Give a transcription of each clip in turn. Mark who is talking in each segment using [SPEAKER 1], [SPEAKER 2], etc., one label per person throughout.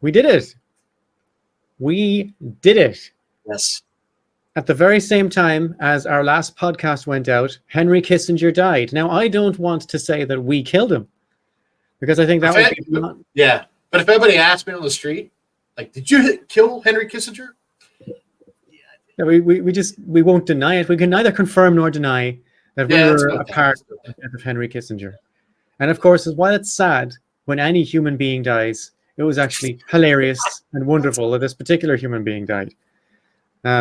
[SPEAKER 1] We did it. We did it.
[SPEAKER 2] Yes.
[SPEAKER 1] At the very same time as our last podcast went out, Henry Kissinger died. Now, I don't want to say that we killed hhim, because I think that would be...
[SPEAKER 2] Yeah, but if anybody asked me on the street, like, did you kill Henry Kissinger?
[SPEAKER 1] Yeah, we won't deny it. We can neither confirm nor deny that we were a part of Henry Kissinger. And of course, while it's sad when any human being dies, it was actually hilarious and wonderful that this particular human being died.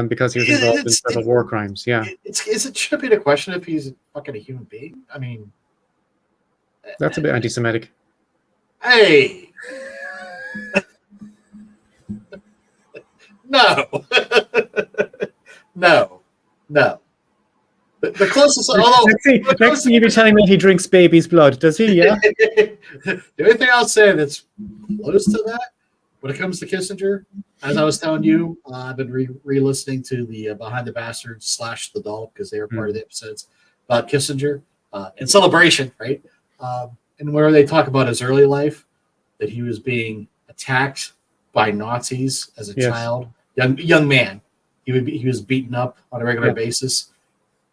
[SPEAKER 1] Because he was involved in several war crimes. Yeah.
[SPEAKER 2] It should be the question if he's fucking a human being. I mean,
[SPEAKER 1] that's a bit anti-Semitic.
[SPEAKER 2] Hey, no, no. The closest.
[SPEAKER 1] Next thing you'll be telling me he drinks baby's blood, does he? Yeah.
[SPEAKER 2] The only thing I'll say that's close to that, when it comes to Kissinger, as I was telling you, I've been re-listening to the Behind the Bastards / The Doll, because they were part of the episodes about Kissinger in celebration, right? And where they talk about his early life, that he was being attacked by Nazis as a child, young man. He was beaten up on a regular basis.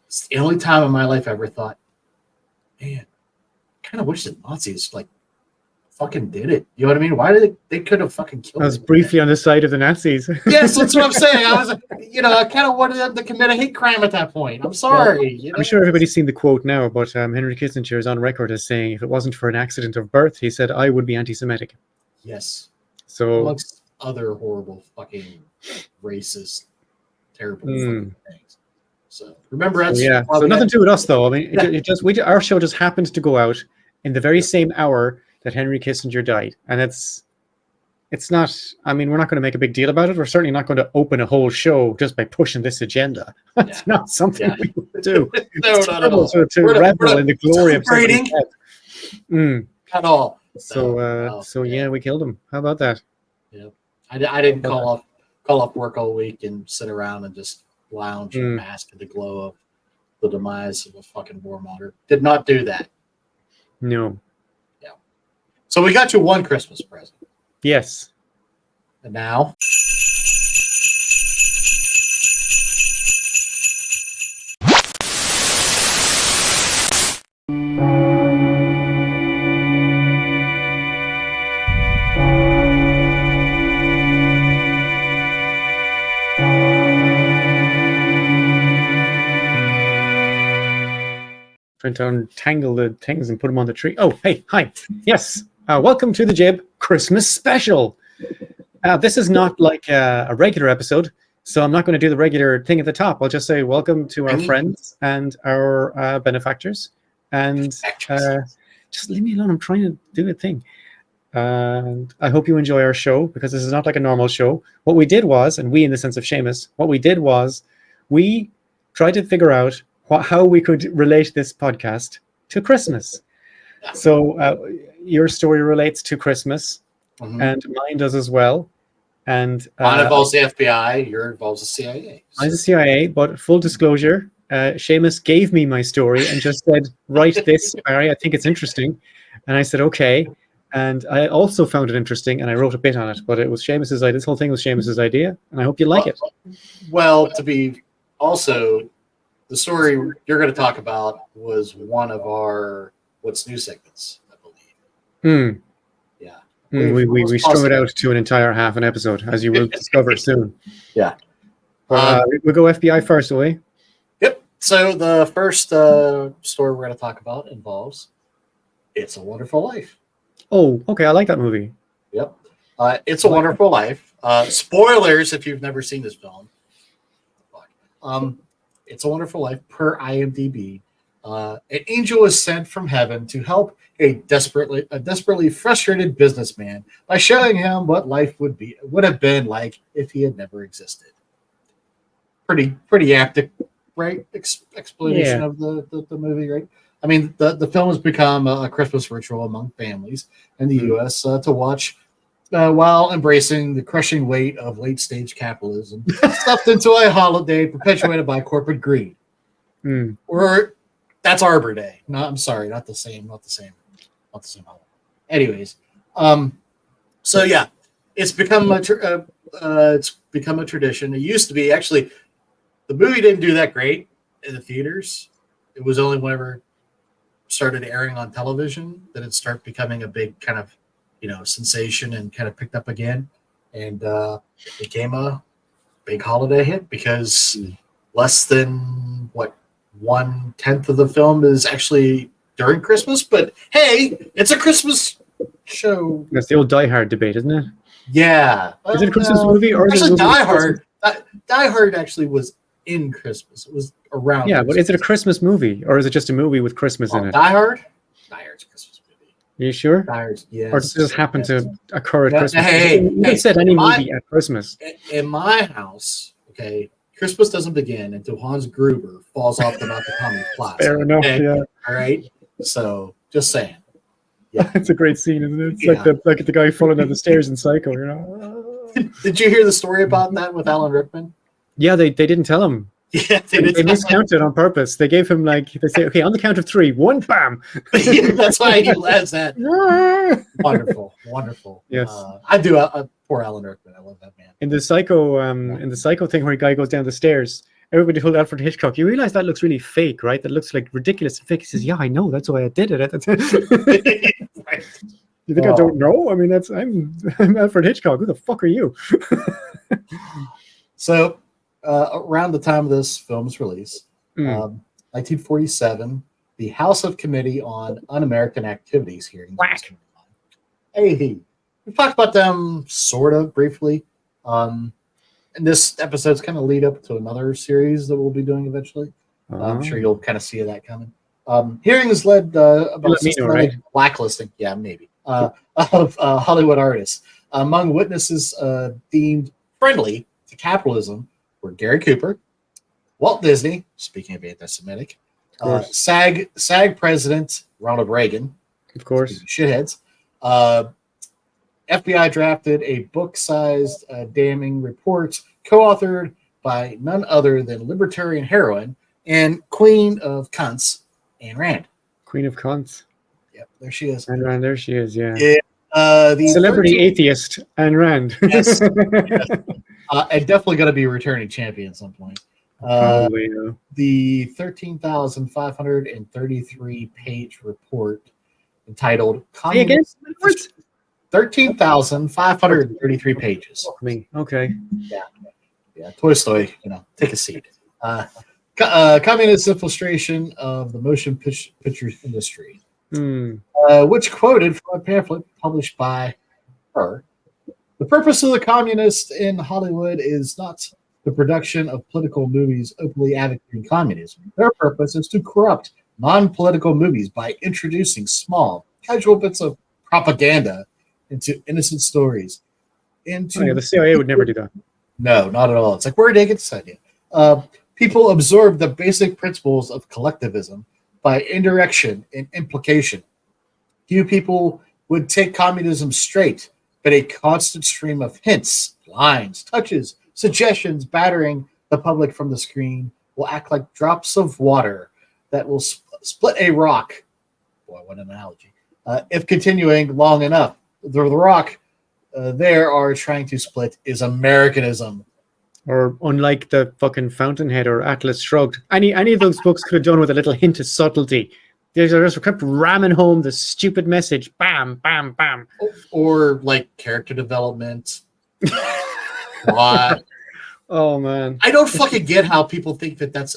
[SPEAKER 2] It's the only time in my life I ever thought, man, I kind of wish the Nazis fucking did it. You know what I mean? Why did they could have fucking killed him?
[SPEAKER 1] I was briefly on the side of the Nazis.
[SPEAKER 2] Yes, that's what I'm saying. I was, I kind of wanted them to commit a hate crime at that point. I'm sorry.
[SPEAKER 1] Well, I'm sure everybody's seen the quote now, but Henry Kissinger is on record as saying, if it wasn't for an accident of birth, he said, I would be anti-Semitic.
[SPEAKER 2] Yes.
[SPEAKER 1] So,
[SPEAKER 2] amongst other horrible fucking racist, terrible fucking things. So remember,
[SPEAKER 1] so nothing to do with us, though. I mean, our show just happened to go out in the very same hour that Henry Kissinger died, and it's not. I mean, we're not going to make a big deal about it. We're certainly not going to open a whole show just by pushing this agenda. That's not something we would do.
[SPEAKER 2] No, not at all.
[SPEAKER 1] To revel in the glory of
[SPEAKER 2] celebrating. At all.
[SPEAKER 1] So yeah, we killed him. How about that?
[SPEAKER 2] Yeah, I didn't call off work all week and sit around and just lounge and bask in the glow of the demise of a fucking warmonger. Did not do that.
[SPEAKER 1] No.
[SPEAKER 2] Yeah. So we got you one Christmas present.
[SPEAKER 1] Yes.
[SPEAKER 2] And now.
[SPEAKER 1] Trying to untangle the things and put them on the tree. Oh, hey, hi. Yes. Welcome to the JIB Christmas special. This is not like a regular episode, so I'm not going to do the regular thing at the top. I'll just say welcome to our friends and our benefactors. And just leave me alone. I'm trying to do a thing. And I hope you enjoy our show, because this is not like a normal show. What we did was, and we in the sense of Seamus, what we did was we tried to figure out how we could relate this podcast to Christmas. So your story relates to Christmas, and mine does as well. And
[SPEAKER 2] mine involves the FBI, yours involves the CIA.
[SPEAKER 1] Mine's the CIA, but full disclosure, Seamus gave me my story and just said, write this, Barry, I think it's interesting. And I said, okay. And I also found it interesting, and I wrote a bit on it, but it was Seamus's idea. This whole thing was Seamus's idea, and I hope you like it.
[SPEAKER 2] Well, to be also... The story you're going to talk about was one of our What's New segments, I believe. Yeah.
[SPEAKER 1] We strung it out to an entire half an episode, as you will discover soon.
[SPEAKER 2] Yeah.
[SPEAKER 1] We'll go FBI first, will we?
[SPEAKER 2] Yep. So the first story we're going to talk about involves It's a Wonderful Life.
[SPEAKER 1] Oh, okay. I like that movie.
[SPEAKER 2] Yep. It's a Wonderful Life. Spoilers if you've never seen this film. It's a Wonderful Life, per IMDb. An angel is sent from heaven to help a desperately frustrated businessman by showing him what life would have been like if he had never existed. Pretty apt, right? Explanation of the movie, right? I mean, the film has become a Christmas ritual among families in the U.S. To watch while embracing the crushing weight of late-stage capitalism, stuffed into a holiday perpetuated by corporate greed. Or that's Arbor Day. No, I'm sorry, not the same holiday. Anyways, so yeah, it's become a tradition. It used to be actually the movie didn't do that great in the theaters. It was only whenever it started airing on television that it started becoming a big kind of sensation and kind of picked up again, and it became a big holiday hit because less than 1/10 of the film is actually during Christmas. But hey, it's a Christmas show.
[SPEAKER 1] That's the old Die Hard debate, isn't it?
[SPEAKER 2] Yeah.
[SPEAKER 1] Is it a Christmas movie or is it a movie
[SPEAKER 2] Die Hard? Die Hard actually was in Christmas. It was around.
[SPEAKER 1] Yeah,
[SPEAKER 2] Christmas.
[SPEAKER 1] but is it a Christmas movie or is it just a movie with Christmas in it?
[SPEAKER 2] Die Hard? Die Hard's a Christmas movie.
[SPEAKER 1] Are you sure?
[SPEAKER 2] Die Hard's, yes.
[SPEAKER 1] Or does it just happen to occur at Christmas?
[SPEAKER 2] Hey,
[SPEAKER 1] said any movie at Christmas.
[SPEAKER 2] In my house, okay, Christmas doesn't begin until Hans Gruber falls off the Notre Dame Plaza.
[SPEAKER 1] Fair enough,
[SPEAKER 2] okay?
[SPEAKER 1] yeah.
[SPEAKER 2] All right? So, just saying.
[SPEAKER 1] Yeah. It's a great scene, isn't it? It's like the guy falling down the stairs in Psycho.
[SPEAKER 2] Did you hear the story about that with Alan Rickman?
[SPEAKER 1] Yeah, they didn't tell him.
[SPEAKER 2] Yeah,
[SPEAKER 1] they miscounted on purpose. They gave him they say, okay, on the count of 3, 1, bam.
[SPEAKER 2] That's why he laughs that. Wonderful.
[SPEAKER 1] Yes,
[SPEAKER 2] I do. Poor Alan Rickman. I love that man.
[SPEAKER 1] In the Psycho thing where a guy goes down the stairs, everybody told Alfred Hitchcock, "You realize that looks really fake, right? That looks like ridiculous and fake." He says, "Yeah, I know. That's why I did it."
[SPEAKER 2] Right.
[SPEAKER 1] You think I don't know? I mean, I'm Alfred Hitchcock. Who the fuck are you?
[SPEAKER 2] So, around the time of this film's release, 1947, the House of Committee on Un-American Activities hearing. Hey, we talked about them sort of briefly. And this episode's kind of lead up to another series that we'll be doing eventually. I'm sure you'll kind of see that coming. Hearings led about systematic blacklisting. Yeah, maybe. Of Hollywood artists. Among witnesses deemed friendly to capitalism were Gary Cooper, Walt Disney, speaking of anti-Semitic, SAG president Ronald Reagan,
[SPEAKER 1] of course,
[SPEAKER 2] shitheads. FBI drafted a book-sized damning report co-authored by none other than libertarian heroine and queen of cunts, Ayn Rand.
[SPEAKER 1] Queen of cunts.
[SPEAKER 2] Yep, there she is.
[SPEAKER 1] Ayn Rand, there she is, yeah.
[SPEAKER 2] The
[SPEAKER 1] celebrity atheist, Ayn Rand.
[SPEAKER 2] Yes. And definitely going to be a returning champion at some point.
[SPEAKER 1] Probably, yeah.
[SPEAKER 2] The 13,533 page report entitled
[SPEAKER 1] Again?
[SPEAKER 2] 13,533 pages.
[SPEAKER 1] Me. Okay.
[SPEAKER 2] Yeah. Toy Story, take a seat. Communist infiltration of the motion picture industry, which quoted from a pamphlet published by her. The purpose of the communists in Hollywood is not the production of political movies openly advocating communism. Their purpose is to corrupt non-political movies by introducing small, casual bits of propaganda into innocent stories.
[SPEAKER 1] The CIA would never do that.
[SPEAKER 2] No, not at all. It's like, where did they get this idea? People absorb the basic principles of collectivism by indirection and implication. Few people would take communism straight, but a constant stream of hints, lines, touches, suggestions battering the public from the screen will act like drops of water that will split a rock. Boy, what an analogy. If continuing long enough, the rock they are trying to split is Americanism.
[SPEAKER 1] Or unlike the fucking Fountainhead or Atlas Shrugged, any of those books could have done with a little hint of subtlety. They just kept ramming home the stupid message, bam, bam, bam.
[SPEAKER 2] Or like character development. What?
[SPEAKER 1] Oh man,
[SPEAKER 2] I don't fucking get how people think it's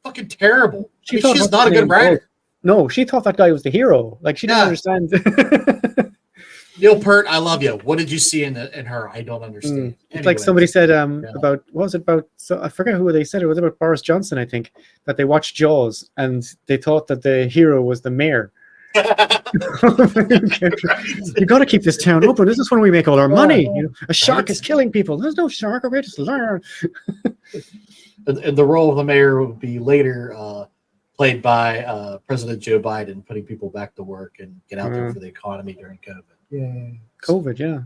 [SPEAKER 2] fucking terrible. She's not a good writer.
[SPEAKER 1] No, she thought that guy was the hero. Like she didn't understand.
[SPEAKER 2] Neil Peart, I love you. What did you see in her? I don't understand.
[SPEAKER 1] It's like somebody said about, what was it about? So I forget who they said. It was about Boris Johnson, I think, that they watched Jaws and they thought that the hero was the mayor. You got to keep this town open. This is when we make all our money. A shark is killing people. There's no shark. Okay, just learn.
[SPEAKER 2] And the role of the mayor would be later played by President Joe Biden, putting people back to work and get out there for the economy during COVID. Yeah.
[SPEAKER 1] COVID, yeah.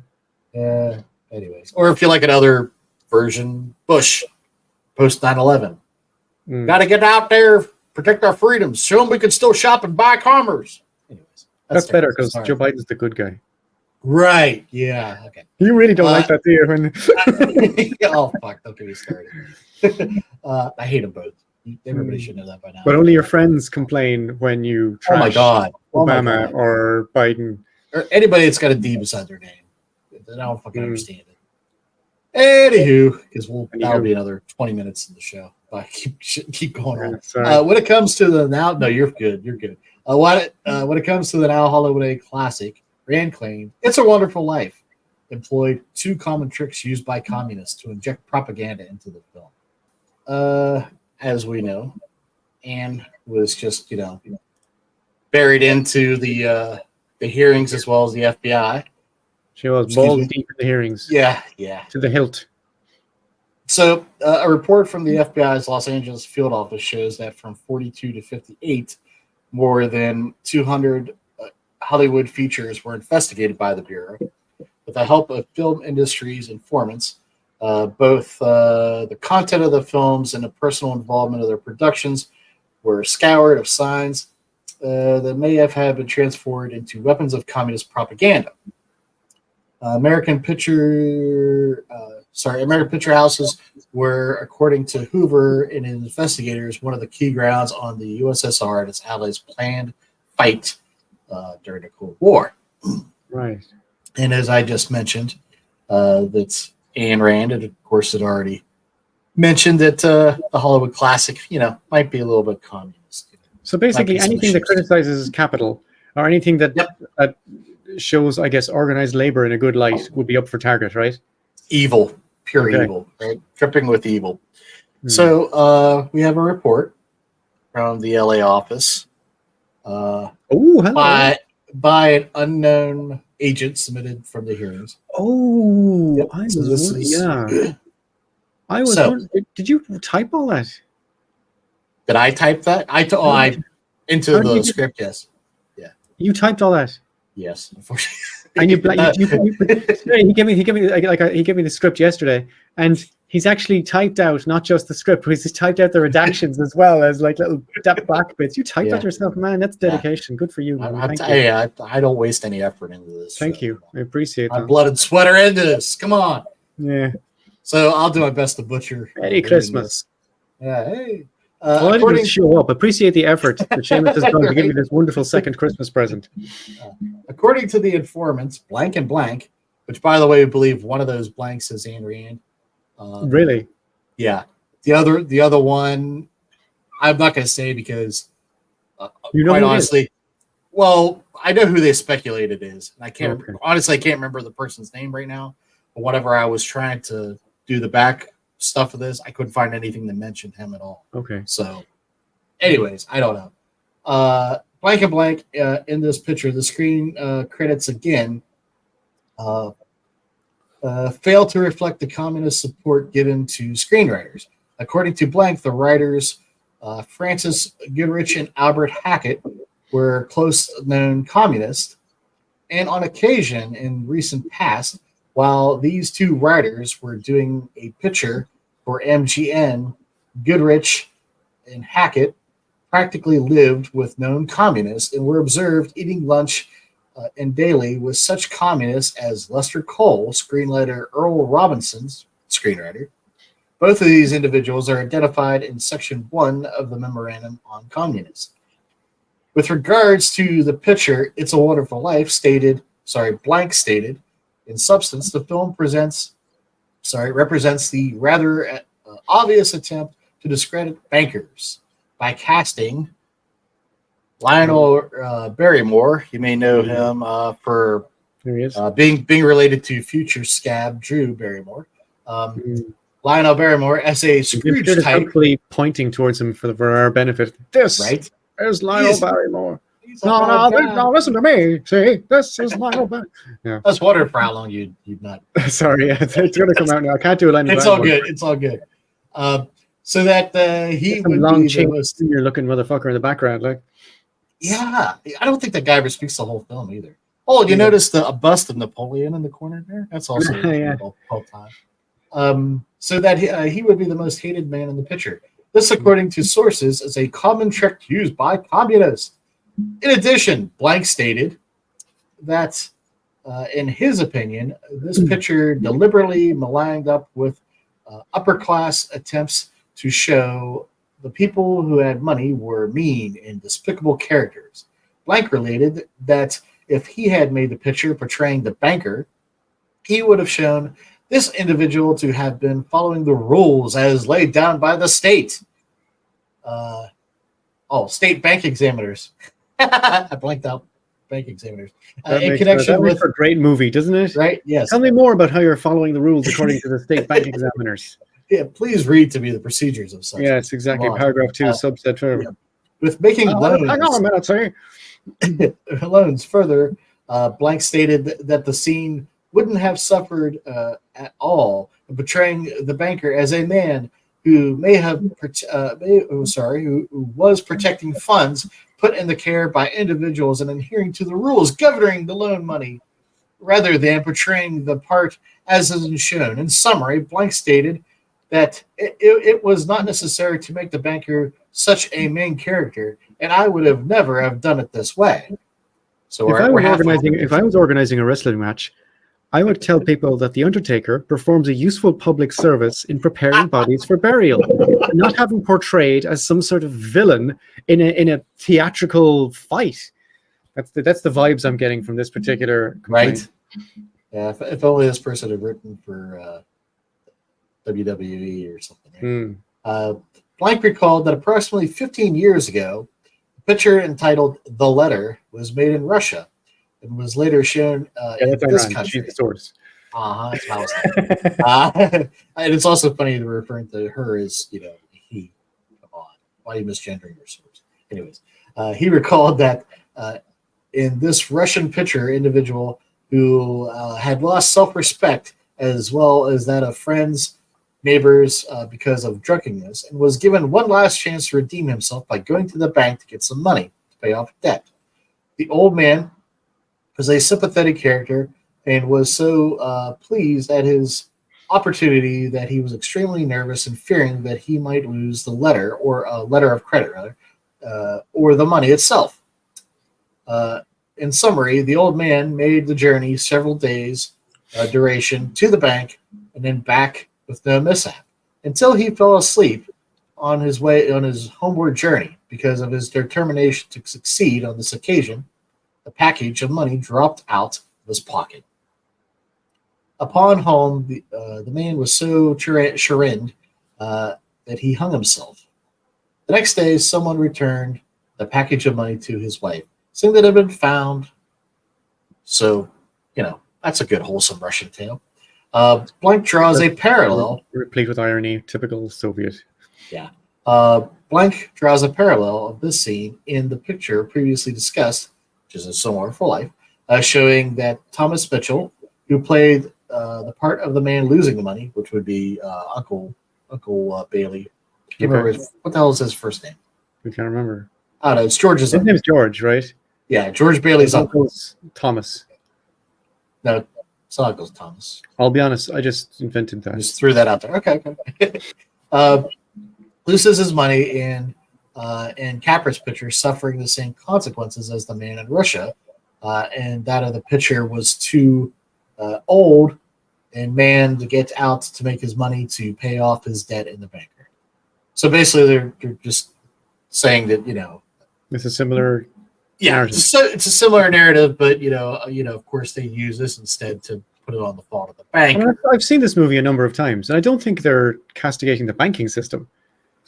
[SPEAKER 2] Yeah. Anyways. Or if you like another version, Bush, post 9/11. Got to get out there, protect our freedoms, show them we can still shop and buy commerce. Anyways.
[SPEAKER 1] That's better because Joe Biden's the good guy.
[SPEAKER 2] Right. Yeah. Okay.
[SPEAKER 1] You really don't like that, do you? When
[SPEAKER 2] Oh fuck! Don't get me started. I hate them both. Everybody should know that by now.
[SPEAKER 1] but only your friends complain when you
[SPEAKER 2] Oh my
[SPEAKER 1] trash
[SPEAKER 2] god! Oh my
[SPEAKER 1] Obama
[SPEAKER 2] god!
[SPEAKER 1] or Biden.
[SPEAKER 2] Or anybody that's got a D beside their name. I don't fucking understand it. Anywho, because that'll be another 20 minutes in the show. But keep going on.
[SPEAKER 1] Sorry.
[SPEAKER 2] When it comes to the now, no, you're good. You're good. When it comes to the now holiday classic, Rand claimed "It's a Wonderful Life" employed 2 common tricks used by communists to inject propaganda into the film. As we know, Anne was just buried into the hearings as well as the FBI.
[SPEAKER 1] She was balls deep in the hearings.
[SPEAKER 2] Yeah.
[SPEAKER 1] To the hilt.
[SPEAKER 2] So, a report from the FBI's Los Angeles field office shows that from 42 to 58, more than 200 Hollywood features were investigated by the Bureau. With the help of film industry's informants, both the content of the films and the personal involvement of their productions were scoured of signs that may have been transformed into weapons of communist propaganda. American picture houses were, according to Hoover and his investigators, one of the key grounds on the USSR and its allies' planned fight during the Cold War.
[SPEAKER 1] Right.
[SPEAKER 2] And as I just mentioned, that's Ayn Rand, and of course had already mentioned that the Hollywood classic, might be a little bit communist.
[SPEAKER 1] So basically, anything that criticizes capital or anything that shows, I guess, organized labor in a good light would be up for target, right?
[SPEAKER 2] Evil, pure evil, right? Dripping with evil. So we have a report from the LA office by an unknown agent submitted from the hearings.
[SPEAKER 1] Oh, did you type all that?
[SPEAKER 2] Did I type that? Into the script, yes. Yeah.
[SPEAKER 1] You typed all that?
[SPEAKER 2] Yes, unfortunately.
[SPEAKER 1] And he gave me the script yesterday, and he's actually typed out not just the script, but he's typed out the redactions as well as like little black bits. You typed that yourself, man. That's dedication. Good for you, man.
[SPEAKER 2] I don't waste any effort into this.
[SPEAKER 1] Thank you. I appreciate that.
[SPEAKER 2] My blood and sweat are into this. Come on.
[SPEAKER 1] Yeah.
[SPEAKER 2] So I'll do my best to butcher.
[SPEAKER 1] Merry Christmas.
[SPEAKER 2] Yeah. Hey.
[SPEAKER 1] I didn't show up. Appreciate the effort that Seamus has done to give me this wonderful second Christmas present.
[SPEAKER 2] According to the informants, blank and blank, which, by the way, we believe one of those blanks is Ayn Rand.
[SPEAKER 1] Really?
[SPEAKER 2] Yeah. The other one, I'm not going to say because, quite honestly, well, I know who they speculate it is. And I can't remember the person's name right now. But whenever I was trying to do the back stuff of this, I couldn't find anything that mentioned him at all.
[SPEAKER 1] Okay.
[SPEAKER 2] So, anyways, I don't know. Blank and blank in this picture, the screen credits again fail to reflect the communist support given to screenwriters. According to blank, the writers Francis Goodrich and Albert Hackett were close known communists, and on occasion in recent past, while these 2 writers were doing a picture for MGM, Goodrich and Hackett practically lived with known communists and were observed eating lunch and daily with such communists as Lester Cole, screenwriter Earl Robinson's screenwriter. Both of these individuals are identified in Section 1 of the Memorandum on Communists. With regards to the picture, It's a Wonderful Life, blank stated, in substance, the film represents the rather obvious attempt to discredit bankers by casting Lionel Barrymore. You may know him for being related to future scab Drew Barrymore. Lionel Barrymore as a Scrooge type.
[SPEAKER 1] Pointing towards him for our benefit. There's Lionel Barrymore. No, listen to me. See, this is Lionel Barrymore. Yeah.
[SPEAKER 2] I was wondering for how long you'd not.
[SPEAKER 1] Sorry, it's going to come out now. I can't do it.
[SPEAKER 2] It's all good. It's all good. So that he would
[SPEAKER 1] long
[SPEAKER 2] be the most
[SPEAKER 1] senior-looking motherfucker in the background, like.
[SPEAKER 2] Yeah, I don't think that guy ever speaks the whole film either. Oh, you notice a bust of Napoleon in the corner there? That's also the whole time. So that he would be the most hated man in the picture. This, according to sources, is a common trick used by communists. In addition, blank stated that in his opinion, this picture deliberately maligned up with upper class attempts to show the people who had money were mean and despicable characters. Blank related that if he had made the picture portraying the banker, he would have shown this individual to have been following the rules as laid down by the state. State bank examiners. I blanked out bank examiners. In connection
[SPEAKER 1] that
[SPEAKER 2] with
[SPEAKER 1] makes for a great movie, doesn't it?
[SPEAKER 2] Right? Yes.
[SPEAKER 1] Tell me more about how you're following the rules according to the state bank examiners.
[SPEAKER 2] Yeah, please read to me the procedures of such.
[SPEAKER 1] Yes, exactly. Paragraph 2, subset 2.
[SPEAKER 2] Yeah. With making loans.
[SPEAKER 1] Hang on a minute, sir.
[SPEAKER 2] Loans further, Blank stated that the scene wouldn't have suffered at all, portraying the banker as a man who who was protecting funds put in the care by individuals and adhering to the rules governing the loan money, rather than portraying the part as is shown. In summary, Blank stated that it was not necessary to make the banker such a main character, and I would have never have done it this way. So
[SPEAKER 1] if I was organizing a wrestling match, I would tell people that the Undertaker performs a useful public service in preparing bodies for burial, not having portrayed as some sort of villain in a theatrical fight. That's the vibes I'm getting from this particular complaint.
[SPEAKER 2] Right. Yeah, if only this person had written for WWE or something. Right? Blank recalled that approximately 15 years ago, a picture entitled "The Letter" was made in Russia and was later shown in this country.
[SPEAKER 1] She's the source.
[SPEAKER 2] That's what I was thinking. And it's also funny to referring to her as, he. Come on. Why are you misgendering your source? Anyways, he recalled that in this Russian picture, individual who had lost self-respect as well as that of friends, neighbors, because of drunkenness, and was given one last chance to redeem himself by going to the bank to get some money to pay off debt. The old man was a sympathetic character and was so pleased at his opportunity that he was extremely nervous and fearing that he might lose the letter, or a letter of credit rather, or the money itself. In summary, the old man made the journey several days duration to the bank and then back with no mishap until he fell asleep on his homeward journey. Because of his determination to succeed on this occasion, the package of money dropped out of his pocket. Upon home, the man was so chagrined that he hung himself. The next day, someone returned the package of money to his wife, saying that it had been found. So, that's a good, wholesome Russian tale. Blank draws a parallel.
[SPEAKER 1] Replete with irony, typical Soviet.
[SPEAKER 2] Yeah. Blank draws a parallel of this scene in the picture previously discussed, which is a Somewhere for Life, showing that Thomas Mitchell, who played the part of the man losing the money, which would be Uncle Bailey. Okay. What the hell is his first name?
[SPEAKER 1] We can't remember.
[SPEAKER 2] I don't know. It's George's.
[SPEAKER 1] His name's George, right?
[SPEAKER 2] Yeah, George Bailey's uncle.
[SPEAKER 1] Thomas.
[SPEAKER 2] No, it's not Uncle Thomas.
[SPEAKER 1] I'll be honest, I just invented that.
[SPEAKER 2] Just threw that out there. Okay. Loses his money in Capra's picture, suffering the same consequences as the man in Russia, and that of the picture was too old and man to get out to make his money to pay off his debt in the banker. So basically, they're just saying that
[SPEAKER 1] it's a similar.
[SPEAKER 2] Yeah, it's a similar narrative, but of course, they use this instead to put it on the fault of the bank.
[SPEAKER 1] I mean, I've seen this movie a number of times, and I don't think they're castigating the banking system.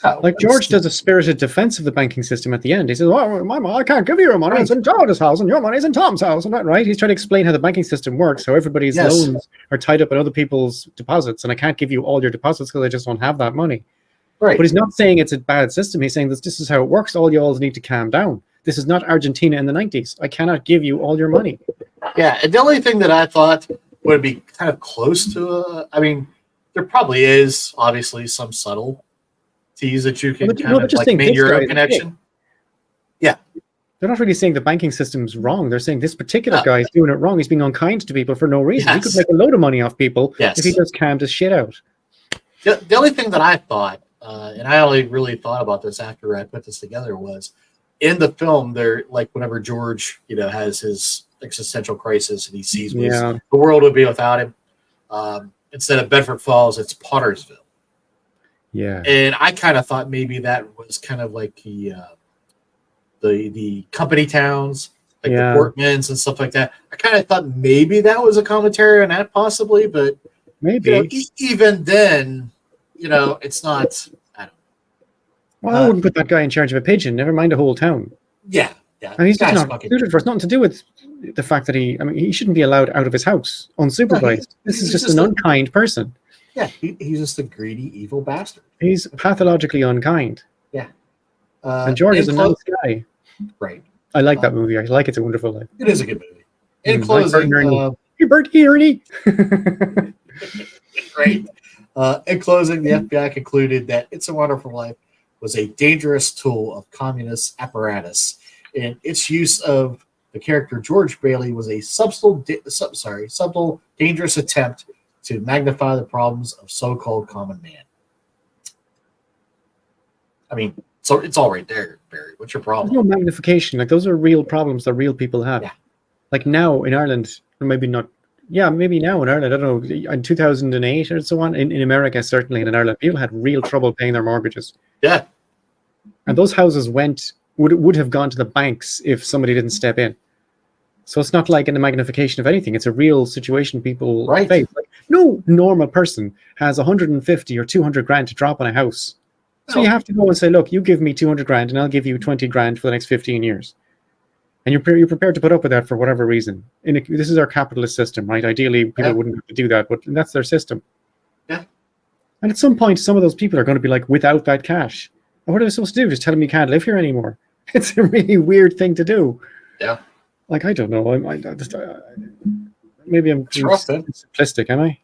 [SPEAKER 2] Oh,
[SPEAKER 1] like George does a spirited defense of the banking system at the end. He says, "Well, I can't give you your money. It's in George's house, and your money's in Tom's house." And that, right? He's trying to explain how the banking system works, how everybody's loans are tied up in other people's deposits, and I can't give you all your deposits because I just don't have that money.
[SPEAKER 2] Right.
[SPEAKER 1] But he's not saying it's a bad system. He's saying this is how it works. All you all need to calm down. This is not Argentina in the 90s. I cannot give you all your money.
[SPEAKER 2] Yeah, and the only thing that I thought would be kind of close to there probably is obviously some subtle tease that you can make your own connection. Yeah.
[SPEAKER 1] They're not really saying the banking system's wrong. They're saying this particular guy is doing it wrong. He's being unkind to people for no reason. Yes. He could make a load of money off people if he just calmed his shit out.
[SPEAKER 2] The only thing that I thought, and I only really thought about this after I put this together, was in the film, whenever George, has his existential crisis, and he sees what
[SPEAKER 1] Yeah.
[SPEAKER 2] the world would be without him. Instead of Bedford Falls, it's Pottersville.
[SPEAKER 1] Yeah.
[SPEAKER 2] And I kind of thought maybe that was kind of like the company towns, like the Portmans and stuff like that. I kind of thought maybe that was a commentary on that, possibly, but
[SPEAKER 1] Maybe.
[SPEAKER 2] Even then, it's not. I don't know.
[SPEAKER 1] Well, I wouldn't put that guy in charge of a pigeon. Never mind a whole town.
[SPEAKER 2] Yeah.
[SPEAKER 1] And he's just not suited for it. It's nothing to do with the fact that he shouldn't be allowed out of his house unsupervised. This is just an unkind person.
[SPEAKER 2] Yeah, he's just a greedy, evil bastard.
[SPEAKER 1] He's pathologically unkind.
[SPEAKER 2] Yeah.
[SPEAKER 1] And George is a nice guy.
[SPEAKER 2] Right.
[SPEAKER 1] I like that movie. I like It's a Wonderful Life.
[SPEAKER 2] It is a good movie. In closing,
[SPEAKER 1] hey, Bert Ernie.
[SPEAKER 2] Great. In closing, the FBI concluded that It's a Wonderful Life was a dangerous tool of communist apparatus, and its use of the character George Bailey was a subtle, dangerous attempt to magnify the problems of so-called common man. I mean, so it's all right there, Barry. What's your problem?
[SPEAKER 1] There's no magnification. Like, those are real problems that real people have.
[SPEAKER 2] Yeah.
[SPEAKER 1] Like now in Ireland, or maybe not. Yeah, maybe now in Ireland. I don't know. In 2008 or so on, in America, certainly, and in Ireland, people had real trouble paying their mortgages.
[SPEAKER 2] Yeah.
[SPEAKER 1] And those houses would have gone to the banks if somebody didn't step in. So it's not like a magnification of anything. It's a real situation people face. Like, no normal person has 150 or 200 grand to drop on a house. So you have to go and say, look, you give me 200 grand and I'll give you 20 grand for the next 15 years. And you're prepared to put up with that for whatever reason. This is our capitalist system, right? Ideally, people wouldn't have to do that, but that's their system.
[SPEAKER 2] Yeah.
[SPEAKER 1] And at some point, some of those people are going to be like, without that cash. And what are they supposed to do? Just tell them you can't live here anymore? It's a really weird thing to do.
[SPEAKER 2] Yeah.
[SPEAKER 1] Like, I don't know. Maybe I'm too simplistic, am I?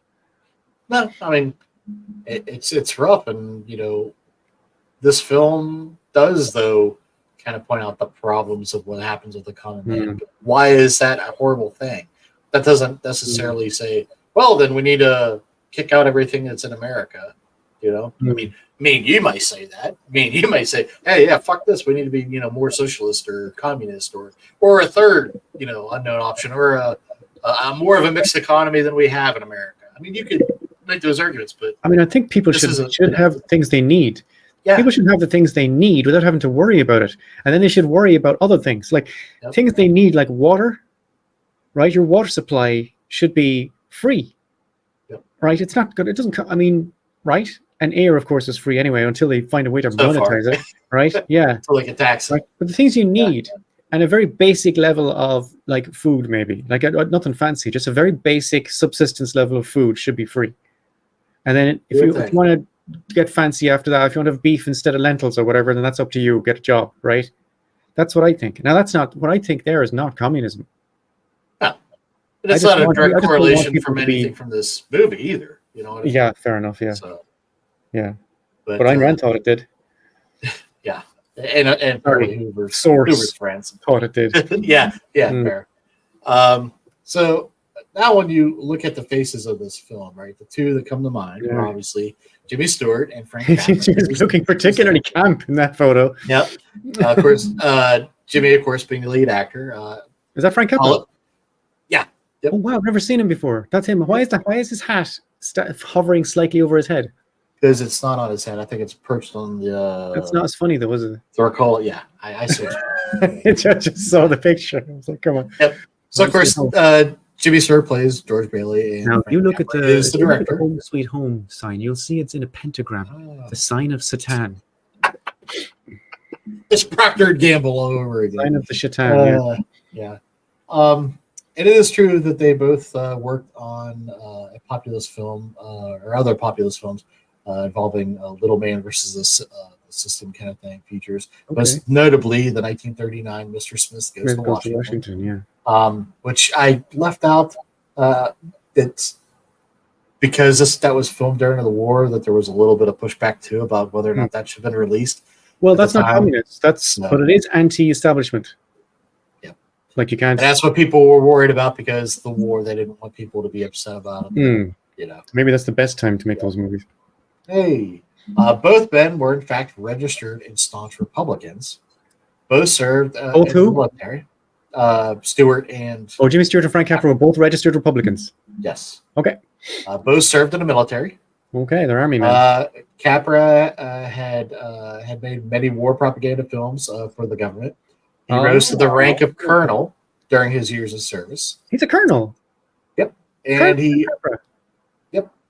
[SPEAKER 2] No, I mean, it's rough. And, this film does, though, kind of point out the problems of what happens with the common man. But why is that a horrible thing? That doesn't necessarily say, well, then we need to kick out everything that's in America. I mean, you might say that. You might say, hey, yeah, fuck this. We need to be, more socialist or communist or a third, unknown option, or a more of a mixed economy than we have in America. I mean, you could make those arguments, but
[SPEAKER 1] I mean, I think people should have things they need.
[SPEAKER 2] Yeah.
[SPEAKER 1] People should have the things they need without having to worry about it. And then they should worry about other things, like things they need, like water, right? Your water supply should be free, right? It's not good. It doesn't, right? And air, of course, is free anyway until they find a way to monetize it, right? Yeah.
[SPEAKER 2] So like a tax.
[SPEAKER 1] Right? But the things you need, and a very basic level of like food, maybe, like nothing fancy, just a very basic subsistence level of food should be free. And then if you want to get fancy after that, if you want to have beef instead of lentils or whatever, then that's up to you. Get a job, right? That's what I think. Now, that's not what I think. There is not communism.
[SPEAKER 2] No, it's not a direct correlation from anything from this movie either.
[SPEAKER 1] Yeah, fair enough. Yeah,
[SPEAKER 2] so,
[SPEAKER 1] yeah. But Ayn Rand thought it did.
[SPEAKER 2] Yeah, and probably Hoover's friends
[SPEAKER 1] thought it did.
[SPEAKER 2] yeah, fair. So now, when you look at the faces of this film, right, the two that come to mind are obviously Jimmy Stewart and Frank Capra.
[SPEAKER 1] He's looking particularly camp in that photo.
[SPEAKER 2] Yep. Of course, Jimmy, of course, being the lead actor.
[SPEAKER 1] Is that Frank Capra?
[SPEAKER 2] Yeah. Yep.
[SPEAKER 1] Oh wow, I've never seen him before. That's him. Why is his hat hovering slightly over his head?
[SPEAKER 2] Because it's not on his head. I think it's perched on the.
[SPEAKER 1] That's not as funny though, is it?
[SPEAKER 2] To recall, yeah, I see.
[SPEAKER 1] I just saw the picture. I was like, come on.
[SPEAKER 2] Yep. So of course, Jimmy Stewart plays George Bailey. And
[SPEAKER 1] now, you look at the
[SPEAKER 2] director.
[SPEAKER 1] Home Sweet Home sign. You'll see it's in a pentagram, the sign of Satan.
[SPEAKER 2] It's Procter & Gamble all over again.
[SPEAKER 1] Sign of the Satan.
[SPEAKER 2] Yeah. And it is true that they both worked on a populist film or other populist films involving Little Man versus the System kind of thing, features. Okay. Most notably, the 1939 Mr. Smith Goes to Washington. Which I left out. It's because that was filmed during the war, that there was a little bit of pushback too about whether or not that should have been released.
[SPEAKER 1] Well, that's not communist. But it is anti-establishment.
[SPEAKER 2] Yeah,
[SPEAKER 1] like you can't.
[SPEAKER 2] And that's what people were worried about because the war. They didn't want people to be upset about it.
[SPEAKER 1] Maybe that's the best time to make those movies.
[SPEAKER 2] Hey, both men were in fact registered and staunch Republicans. Both served in the military. Stewart and
[SPEAKER 1] Oh, Jimmy Stewart and Frank Capra were both registered Republicans.
[SPEAKER 2] yes,
[SPEAKER 1] Okay.
[SPEAKER 2] both served in the military.
[SPEAKER 1] Okay, they're army men.
[SPEAKER 2] Capra had made many war propaganda films for the government. He rose to the rank of colonel during his years of service.
[SPEAKER 1] He's a colonel.
[SPEAKER 2] Yep, and
[SPEAKER 1] Colonel Capra.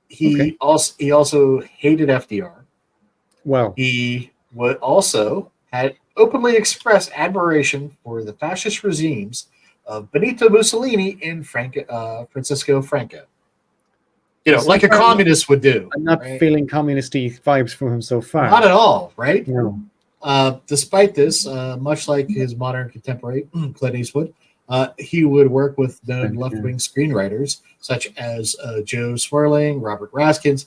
[SPEAKER 2] he also hated FDR.
[SPEAKER 1] Well,
[SPEAKER 2] He would also had openly expressed admiration for the fascist regimes of Benito Mussolini and Francisco Franco. Like a communist would do.
[SPEAKER 1] I'm not feeling communist-y vibes from him so far.
[SPEAKER 2] Not at all, right?
[SPEAKER 1] No.
[SPEAKER 2] Despite this, much like his modern contemporary, Clint Eastwood, he would work with known left-wing screenwriters such as Joe Swerling, Robert Raskins,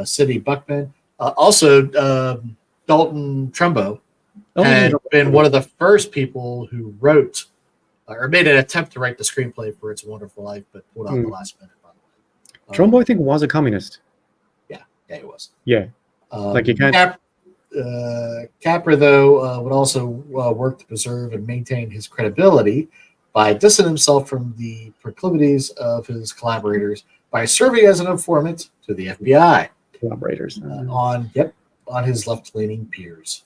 [SPEAKER 2] Sidney Buckman. Also, Dalton Trumbo had been one of the first people who wrote or made an attempt to write the screenplay for It's a Wonderful Life, but pulled out the last minute.
[SPEAKER 1] Trumbo, I think, was a communist.
[SPEAKER 2] Yeah, he was.
[SPEAKER 1] Yeah. Like you can't.
[SPEAKER 2] Capra, though, would also work to preserve and maintain his credibility by distancing himself from the proclivities of his collaborators by serving as an informant to the FBI.
[SPEAKER 1] Collaborators.
[SPEAKER 2] On his left-leaning peers.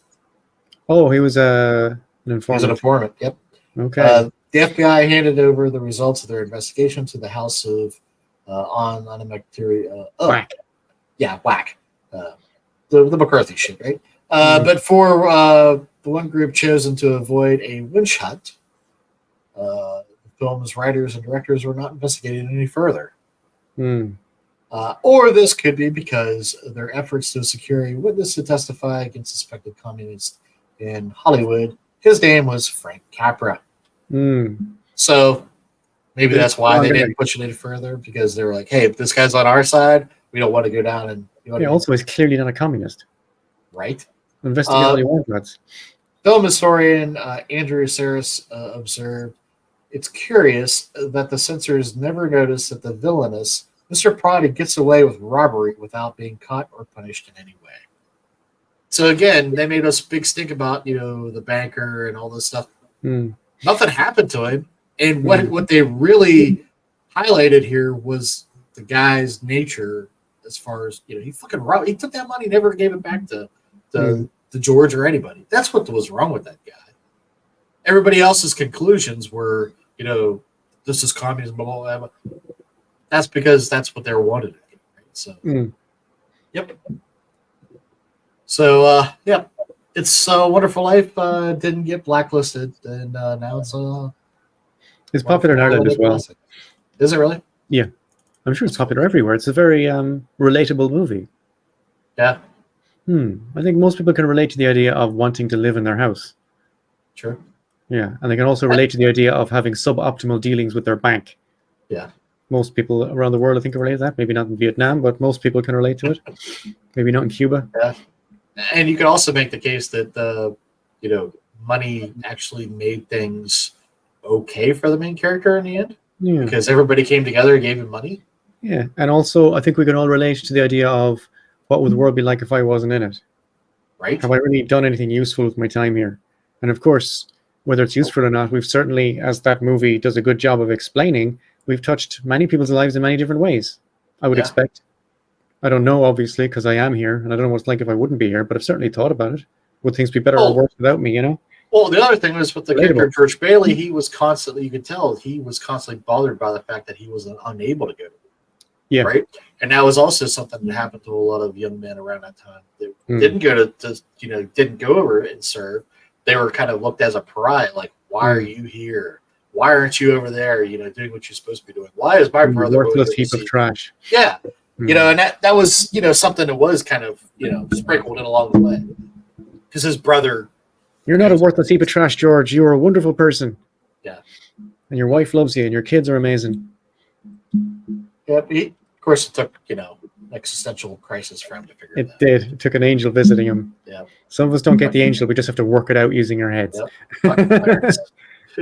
[SPEAKER 1] Oh, he was an informant.
[SPEAKER 2] He was an informant, yep.
[SPEAKER 1] Okay.
[SPEAKER 2] The FBI handed over the results of their investigation to the House of on a material.
[SPEAKER 1] Whack.
[SPEAKER 2] Yeah, whack. The McCarthy shit, right? But for the one group chosen to avoid a witch hunt, the film's writers and directors were not investigated any further. Or this could be because their efforts to secure a witness to testify against suspected communists in Hollywood, his name was Frank Capra. So maybe that's why they didn't push it any further, because they were like, hey, if this guy's on our side, we don't want to go down and...
[SPEAKER 1] also, he's clearly not a communist.
[SPEAKER 2] Right.
[SPEAKER 1] Investigate all you want, lads.
[SPEAKER 2] Film historian Andrew Saris observed, it's curious that the censors never noticed that the villainous Mr. Proddy gets away with robbery without being caught or punished in any way. So again, they made us big stink about, the banker and all this stuff. Nothing happened to him. And what they really highlighted here was the guy's nature as far as, he fucking robbed. He took that money, never gave it back to George or anybody. That's what was wrong with that guy. Everybody else's conclusions were, this is communism, blah, blah, blah. That's because that's what they were wanted. Right? So, yep. So, yeah, It's a Wonderful Life didn't get blacklisted, and now
[SPEAKER 1] it's popular in Ireland as well.
[SPEAKER 2] Classic. Is it really?
[SPEAKER 1] Yeah, I'm sure it's popular everywhere. It's a very relatable movie.
[SPEAKER 2] Yeah.
[SPEAKER 1] I think most people can relate to the idea of wanting to live in their house.
[SPEAKER 2] Sure.
[SPEAKER 1] Yeah, and they can also relate to the idea of having suboptimal dealings with their bank.
[SPEAKER 2] Yeah.
[SPEAKER 1] Most people around the world, I think, can relate to that. Maybe not in Vietnam, but most people can relate to it. Maybe not in Cuba.
[SPEAKER 2] Yeah. And you could also make the case that money actually made things okay for the main character in the end.
[SPEAKER 1] Yeah.
[SPEAKER 2] Because everybody came together and gave him money.
[SPEAKER 1] Yeah, and also I think we can all relate to the idea of what would the world be like if I wasn't in it.
[SPEAKER 2] Right.
[SPEAKER 1] Have I really done anything useful with my time here? And of course, whether it's useful or not, we've certainly, as that movie does a good job of explaining, we've touched many people's lives in many different ways, I would expect. I don't know, obviously, because I am here, and I don't know what it's like if I wouldn't be here, but I've certainly thought about it. Would things be better or worse without me,
[SPEAKER 2] Well, the other thing was with the character George Bailey, he was constantly, you could tell, he was constantly bothered by the fact that he was unable to go to work.
[SPEAKER 1] Yeah.
[SPEAKER 2] Right? And that was also something that happened to a lot of young men around that time. They didn't go didn't go over and serve. They were kind of looked as a pariah, like, why are you here? Why aren't you over there, doing what you're supposed to be doing? Why is my brother
[SPEAKER 1] worthless heap of trash?
[SPEAKER 2] Yeah. And that was, something that was kind of, sprinkled in along the way. Because his brother...
[SPEAKER 1] You're not a worthless heap of trash, George. You're a wonderful person.
[SPEAKER 2] Yeah.
[SPEAKER 1] And your wife loves you, and your kids are amazing.
[SPEAKER 2] Yeah, of course, it took, existential crisis for him to figure it out.
[SPEAKER 1] It did. It took an angel visiting him.
[SPEAKER 2] Yeah.
[SPEAKER 1] Some of us don't get the angel. We just have to work it out using our heads.
[SPEAKER 2] Yep.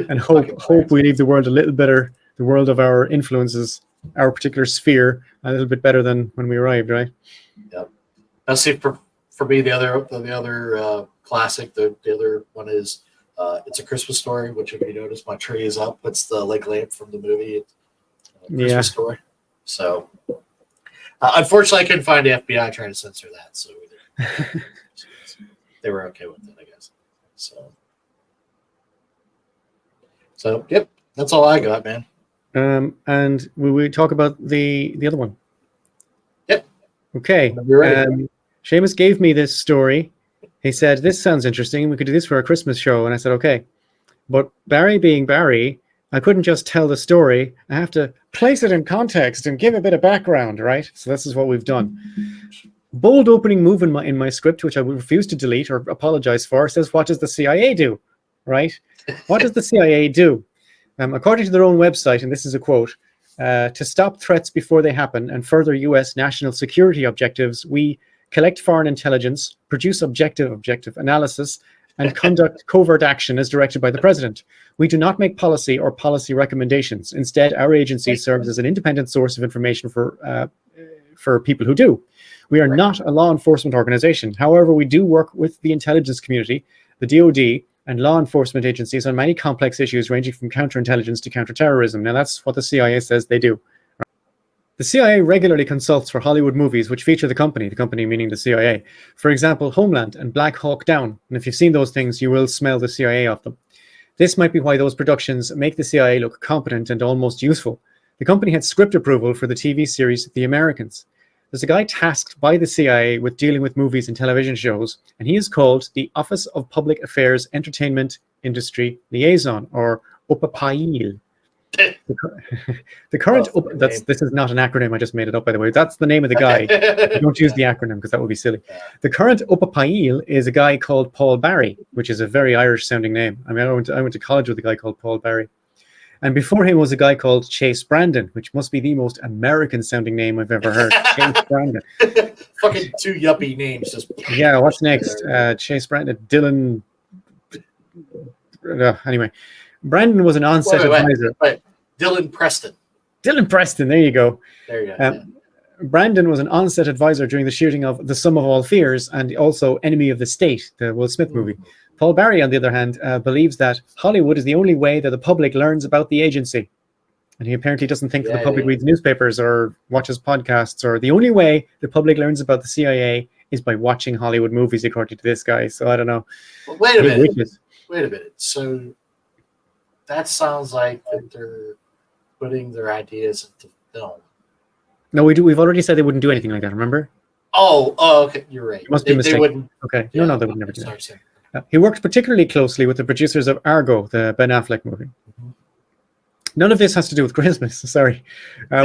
[SPEAKER 1] And hope we leave the world a little better, the world of our influences, our particular sphere, a little bit better than when we arrived, right?
[SPEAKER 2] Yep. Now, see, for me, the other classic, the other one is It's a Christmas Story, which if you notice, my tree is up. It's the leg lamp from the movie Christmas Story. So, unfortunately, I couldn't find the FBI trying to censor that, so they were okay with it, I guess. So yep, that's all I got, man.
[SPEAKER 1] And will we talk about the other one?
[SPEAKER 2] Yep.
[SPEAKER 1] Okay. Seamus gave me this story. He said, this sounds interesting. We could do this for a Christmas show. And I said, okay. But Barry being Barry, I couldn't just tell the story. I have to place it in context and give a bit of background, right? So this is what we've done. Bold opening move in my script, which I refuse to delete or apologize for, says, what does the CIA do, right? What does the CIA do? According to their own website, and this is a quote, to stop threats before they happen and further U.S. national security objectives, we collect foreign intelligence, produce objective analysis, and conduct covert action as directed by the president. We do not make policy or policy recommendations. Instead, our agency serves as an independent source of information for people who do. We are not a law enforcement organization. However, we do work with the intelligence community, the DoD, and law enforcement agencies on many complex issues ranging from counterintelligence to counterterrorism. Now, that's what the CIA says they do. The CIA regularly consults for Hollywood movies which feature the company meaning the CIA. For example, Homeland and Black Hawk Down. And if you've seen those things, you will smell the CIA off them. This might be why those productions make the CIA look competent and almost useful. The company had script approval for the TV series The Americans. There's a guy tasked by the CIA with dealing with movies and television shows, and he is called the Office of Public Affairs Entertainment Industry Liaison, or OPAPAIL. The current this is not an acronym, I just made it up, by the way. That's the name of the guy. Don't use the acronym because that would be silly. The current OPAPAIL is a guy called Paul Barry, which is a very Irish sounding name. I mean, I went to college with a guy called Paul Barry. And before him was a guy called Chase Brandon, which must be the most American sounding name I've ever heard. Chase Brandon.
[SPEAKER 2] Fucking two yuppie names.
[SPEAKER 1] Yeah, what's next? Chase Brandon, Dylan. Anyway, Brandon was an on-set advisor.
[SPEAKER 2] Wait. Dylan Preston.
[SPEAKER 1] Dylan Preston, there you go.
[SPEAKER 2] There you go.
[SPEAKER 1] Brandon was an on-set advisor during the shooting of The Sum of All Fears and also Enemy of the State, the Will Smith movie. Paul Barry, on the other hand, believes that Hollywood is the only way that the public learns about the agency. And he apparently doesn't think that the public reads newspapers or watches podcasts, or the only way the public learns about the CIA is by watching Hollywood movies, according to this guy. So I don't know.
[SPEAKER 2] Well, wait a minute. So that sounds like that they're putting their ideas into film.
[SPEAKER 1] No, we've already said they wouldn't do anything like that, remember?
[SPEAKER 2] Oh, okay. You're right.
[SPEAKER 1] It must be a mistake.
[SPEAKER 2] They wouldn't.
[SPEAKER 1] Okay. No, they would never do that. He worked particularly closely with the producers of Argo, the Ben Affleck movie. Mm-hmm. None of this has to do with Christmas. Sorry.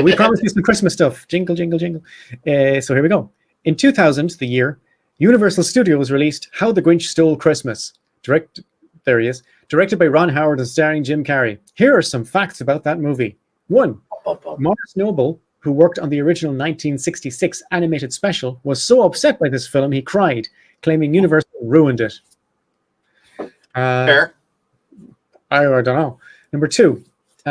[SPEAKER 1] We promised you some Christmas stuff. Jingle, jingle, jingle. So here we go. In 2000, the year, Universal Studios released How the Grinch Stole Christmas. Directed by Ron Howard and starring Jim Carrey. Here are some facts about that movie. 1. Morris Noble, who worked on the original 1966 animated special, was so upset by this film he cried, claiming Universal ruined it.
[SPEAKER 2] Fair.
[SPEAKER 1] I don't know. Number 2.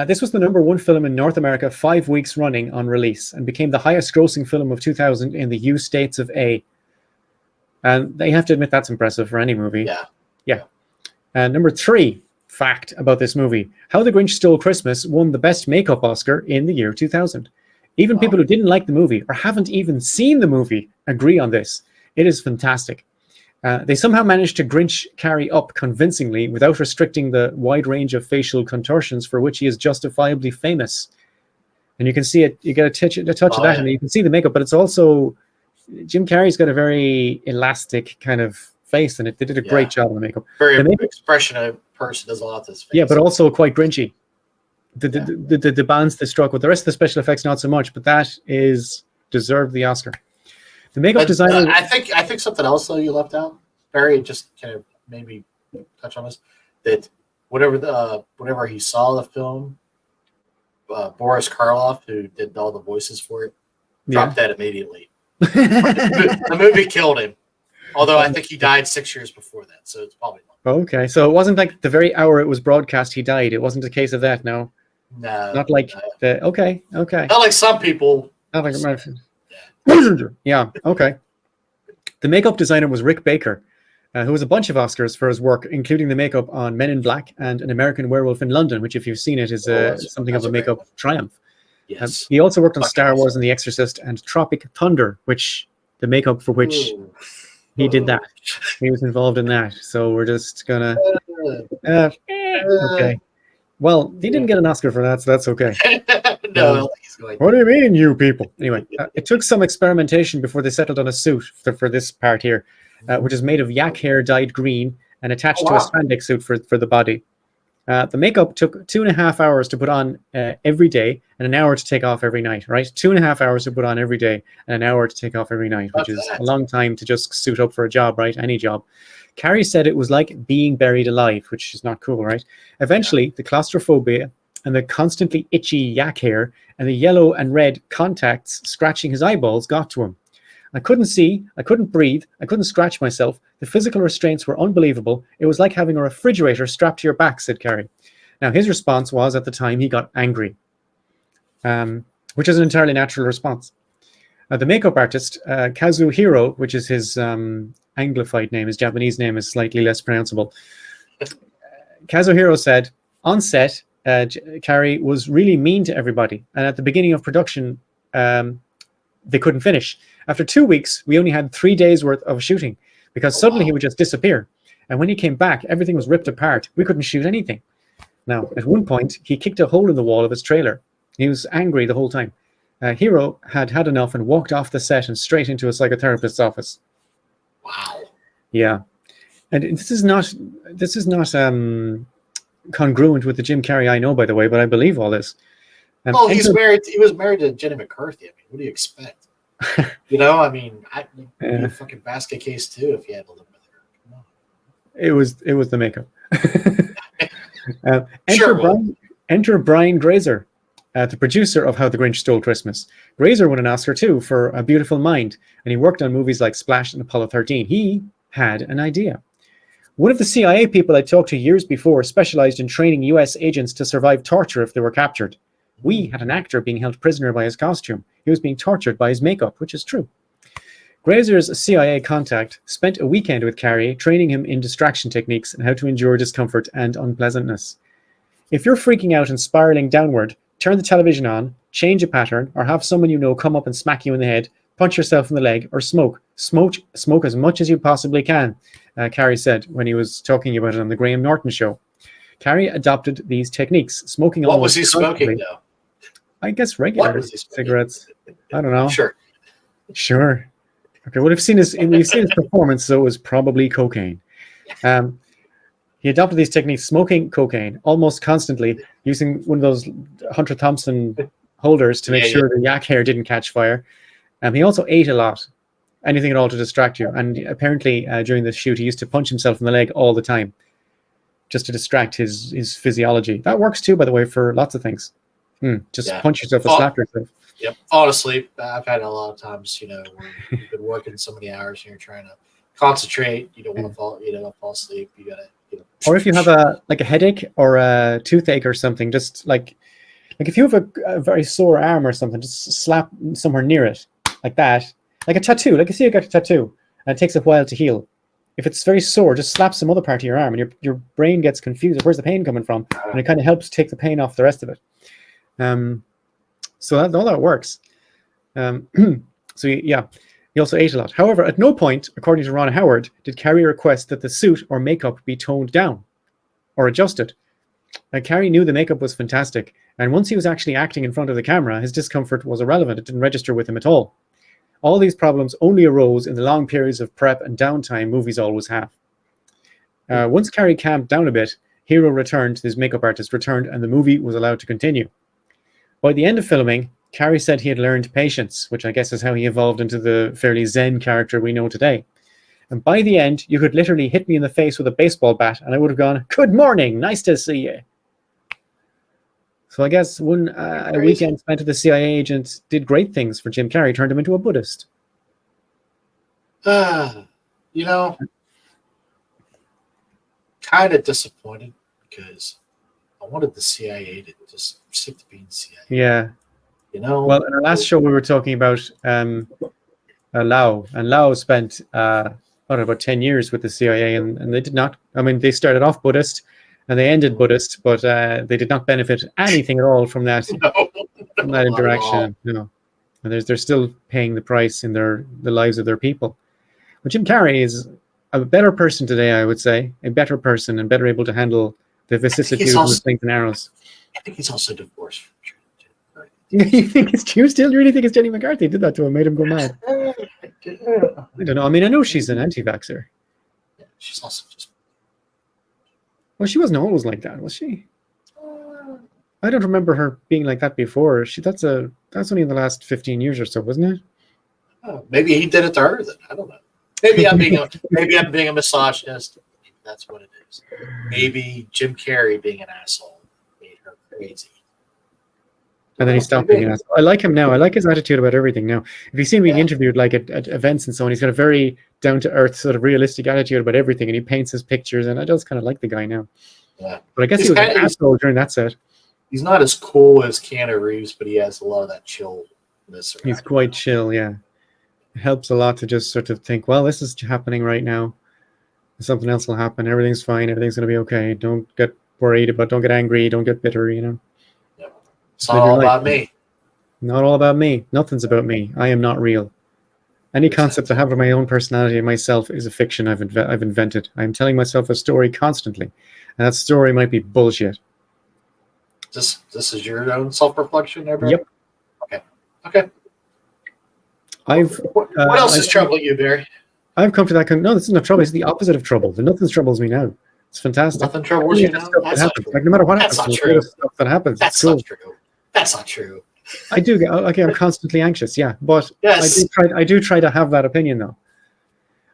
[SPEAKER 1] This was the #1 film in North America 5 weeks running on release and became the highest grossing film of 2000 in the U states of A. And they have to admit that's impressive for any movie. Yeah. Number 3 fact about this movie. How the Grinch Stole Christmas won the Best Makeup Oscar in the year 2000. Even people who didn't like the movie or haven't even seen the movie agree on this. It is fantastic. They somehow managed to Grinch Carrey up convincingly without restricting the wide range of facial contortions for which he is justifiably famous. And you can see it, you get a touch of that, and you can see the makeup, but it's also, Jim Carrey's got a very elastic kind of face, and they did a great job on the makeup.
[SPEAKER 2] Very expressionate person does a lot of this face.
[SPEAKER 1] Yeah, but also quite Grinchy. The balance they struck with the rest of the special effects, not so much, but that is deserved the Oscar. The makeup designer.
[SPEAKER 2] I think something else though you left out, Barry, just kind of maybe touch on this, that whenever he saw the film, Boris Karloff, who did all the voices for it, dropped that immediately. The movie killed him. Although I think he died 6 years before that, so it's probably not.
[SPEAKER 1] Okay, so it wasn't like the very hour it was broadcast he died. It wasn't a case of that, no.
[SPEAKER 2] No,
[SPEAKER 1] not like the okay.
[SPEAKER 2] Not like some people.
[SPEAKER 1] Not like yeah, okay. The makeup designer was Rick Baker, who was a bunch of Oscars for his work, including the makeup on Men in Black and An American Werewolf in London, which, if you've seen it, is something of a makeup triumph.
[SPEAKER 2] Yes.
[SPEAKER 1] He also worked on
[SPEAKER 2] Fucking
[SPEAKER 1] Star Wars
[SPEAKER 2] awesome.
[SPEAKER 1] and The Exorcist and Tropic Thunder, which the makeup for which he did that. He was involved in that. So we're just gonna okay. Well, he didn't get an Oscar for that, so that's okay.
[SPEAKER 2] No, he's going.
[SPEAKER 1] What do you mean, you people? Anyway, it took some experimentation before they settled on a suit for this part here, which is made of yak hair dyed green and attached to a spandex suit for the body. The makeup took 2.5 hours to put on every day and an hour to take off every night, right? 2.5 hours to put on every day and an hour to take off every night, which is a long time to just suit up for a job, right? Any job. Carrie said it was like being buried alive, which is not cool, right? Eventually, the claustrophobia and the constantly itchy yak hair and the yellow and red contacts scratching his eyeballs got to him. I couldn't see, I couldn't breathe, I couldn't scratch myself. The physical restraints were unbelievable. It was like having a refrigerator strapped to your back, said Carrie. Now, his response was, at the time, he got angry, which is an entirely natural response. The makeup artist, Kazuhiro, which is his Anglified name, his Japanese name is slightly less pronounceable. Kazuhiro said, on set, Carrie was really mean to everybody. And at the beginning of production, they couldn't finish. After 2 weeks, we only had 3 days worth of shooting because suddenly he would just disappear. And when he came back, everything was ripped apart. We couldn't shoot anything. Now, at one point, he kicked a hole in the wall of his trailer. He was angry the whole time. Hiro had had enough and walked off the set and straight into a psychotherapist's office.
[SPEAKER 2] Wow.
[SPEAKER 1] Yeah. And this is not congruent with the Jim Carrey I know, by the way, but I believe all this.
[SPEAKER 2] He was married to Jenny McCarthy. I mean, what do you expect? You know, I mean, I'd be a fucking basket case too if you had to live with her. Come on.
[SPEAKER 1] It was the makeup.
[SPEAKER 2] Sure,
[SPEAKER 1] enter Brian Grazer, the producer of How the Grinch Stole Christmas. Grazer won an Oscar too for A Beautiful Mind, and he worked on movies like Splash and Apollo 13. He had an idea. One of the CIA people I talked to years before specialized in training US agents to survive torture if they were captured. We had an actor being held prisoner by his costume. He was being tortured by his makeup, which is true. Grazer's CIA contact spent a weekend with Carrie, training him in distraction techniques and how to endure discomfort and unpleasantness. If you're freaking out and spiraling downward, turn the television on, change a pattern, or have someone you know come up and smack you in the head, punch yourself in the leg, or smoke. Smoke as much as you possibly can, Carrie said when he was talking about it on the Graham Norton show. Carrie adopted these techniques, smoking
[SPEAKER 2] What
[SPEAKER 1] almost
[SPEAKER 2] was he smoking, though?
[SPEAKER 1] I guess regular cigarettes. I don't know. Sure. Okay. Well, we've seen his performance, so it was probably cocaine. He adopted these techniques, smoking cocaine almost constantly, using one of those Hunter Thompson holders to make sure the yak hair didn't catch fire. He also ate a lot, anything at all to distract you. And apparently, during the shoot, he used to punch himself in the leg all the time, just to distract his physiology. That works too, by the way, for lots of things. Punch yourself or slap yourself.
[SPEAKER 2] Yep. Honestly, I've had it a lot of times, you know, where you've been working so many hours and you're trying to concentrate. You don't want to fall asleep. You gotta,
[SPEAKER 1] Or if you have a headache or a toothache or something, just like if you have a very sore arm or something, just slap somewhere near it like that, like a tattoo. Like you see, you got a tattoo, and it takes a while to heal. If it's very sore, just slap some other part of your arm, and your brain gets confused. Where's the pain coming from? And it kind of helps take the pain off the rest of it. So all that works. So yeah, he also ate a lot. However, at no point, according to Ron Howard, did Carrie request that the suit or makeup be toned down or adjusted. Carrie knew the makeup was fantastic, and once he was actually acting in front of the camera, his discomfort was irrelevant. It didn't register with him at all. All these problems only arose in the long periods of prep and downtime movies always have. Once Carrie calmed down a bit, his makeup artist returned, and the movie was allowed to continue. By the end of filming, Carrie said he had learned patience, which I guess is how he evolved into the fairly zen character we know today. And by the end, you could literally hit me in the face with a baseball bat, and I would have gone, "Good morning, nice to see you." So I guess a weekend spent with the CIA agent did great things for Jim Carrey, turned him into a Buddhist.
[SPEAKER 2] Kind of disappointed because I wanted the CIA to just stick to being CIA.
[SPEAKER 1] Yeah. Well, in our last show, we were talking about Lau, and Lau spent a about 10 years with the CIA, and they did not. I mean, they started off Buddhist, and they ended Buddhist, but they did not benefit anything at all from that
[SPEAKER 2] No, not at all.
[SPEAKER 1] interaction. No, and they're still paying the price in the lives of their people. But Jim Carrey is a better person today, I would say, a better person and better able to handle the vicissitudes and the slings and arrows.
[SPEAKER 2] I think he's also divorced from Jenny.
[SPEAKER 1] You think it's you still? You really think it's Jenny McCarthy did that to him, made him go mad? I don't know. I mean, I know she's an anti-vaxxer.
[SPEAKER 2] Yeah, she's also just.
[SPEAKER 1] Well, she wasn't always like that, was she? I don't remember her being like that before. That's only in the last 15 years or so, wasn't it?
[SPEAKER 2] Oh, maybe he did it to her. Then I don't know. Maybe I'm being a misogynist. Maybe that's what it is. Maybe Jim Carrey being an asshole made her crazy.
[SPEAKER 1] And then he stopped being an asshole. I like him now. I like his attitude about everything now. If you've seen me interviewed like at events and so on, he's got a very down-to-earth sort of realistic attitude about everything, and he paints his pictures, and I just kind of like the guy now.
[SPEAKER 2] Yeah.
[SPEAKER 1] But I guess he was an asshole during that set.
[SPEAKER 2] He's not as cool as Keanu Reeves, but he has a lot of that chillness.
[SPEAKER 1] He's quite chill, yeah. It helps a lot to just sort of think, well, this is happening right now. Something else will happen. Everything's fine. Everything's going to be okay. Don't get worried, but don't get angry. Don't get bitter, you know.
[SPEAKER 2] Yeah. It's not all about me.
[SPEAKER 1] Not all about me. Nothing's about me. I am not real. Any concept I have of my own personality and myself is a fiction I've invented. I'm telling myself a story constantly, and that story might be bullshit.
[SPEAKER 2] This is your own self-reflection, everybody?
[SPEAKER 1] Yep.
[SPEAKER 2] Okay. What else is troubling you, Barry?
[SPEAKER 1] I've come to that. No, this isn't trouble. It's the opposite of trouble. Nothing troubles me now. It's fantastic.
[SPEAKER 2] Nothing troubles you now?
[SPEAKER 1] That's not true. Like, no matter what happens,
[SPEAKER 2] that's not true.
[SPEAKER 1] Stuff that happens.
[SPEAKER 2] That's not true. That's not true.
[SPEAKER 1] I do get okay. I'm constantly anxious. Yeah, but
[SPEAKER 2] yes.
[SPEAKER 1] I do try to have that opinion though.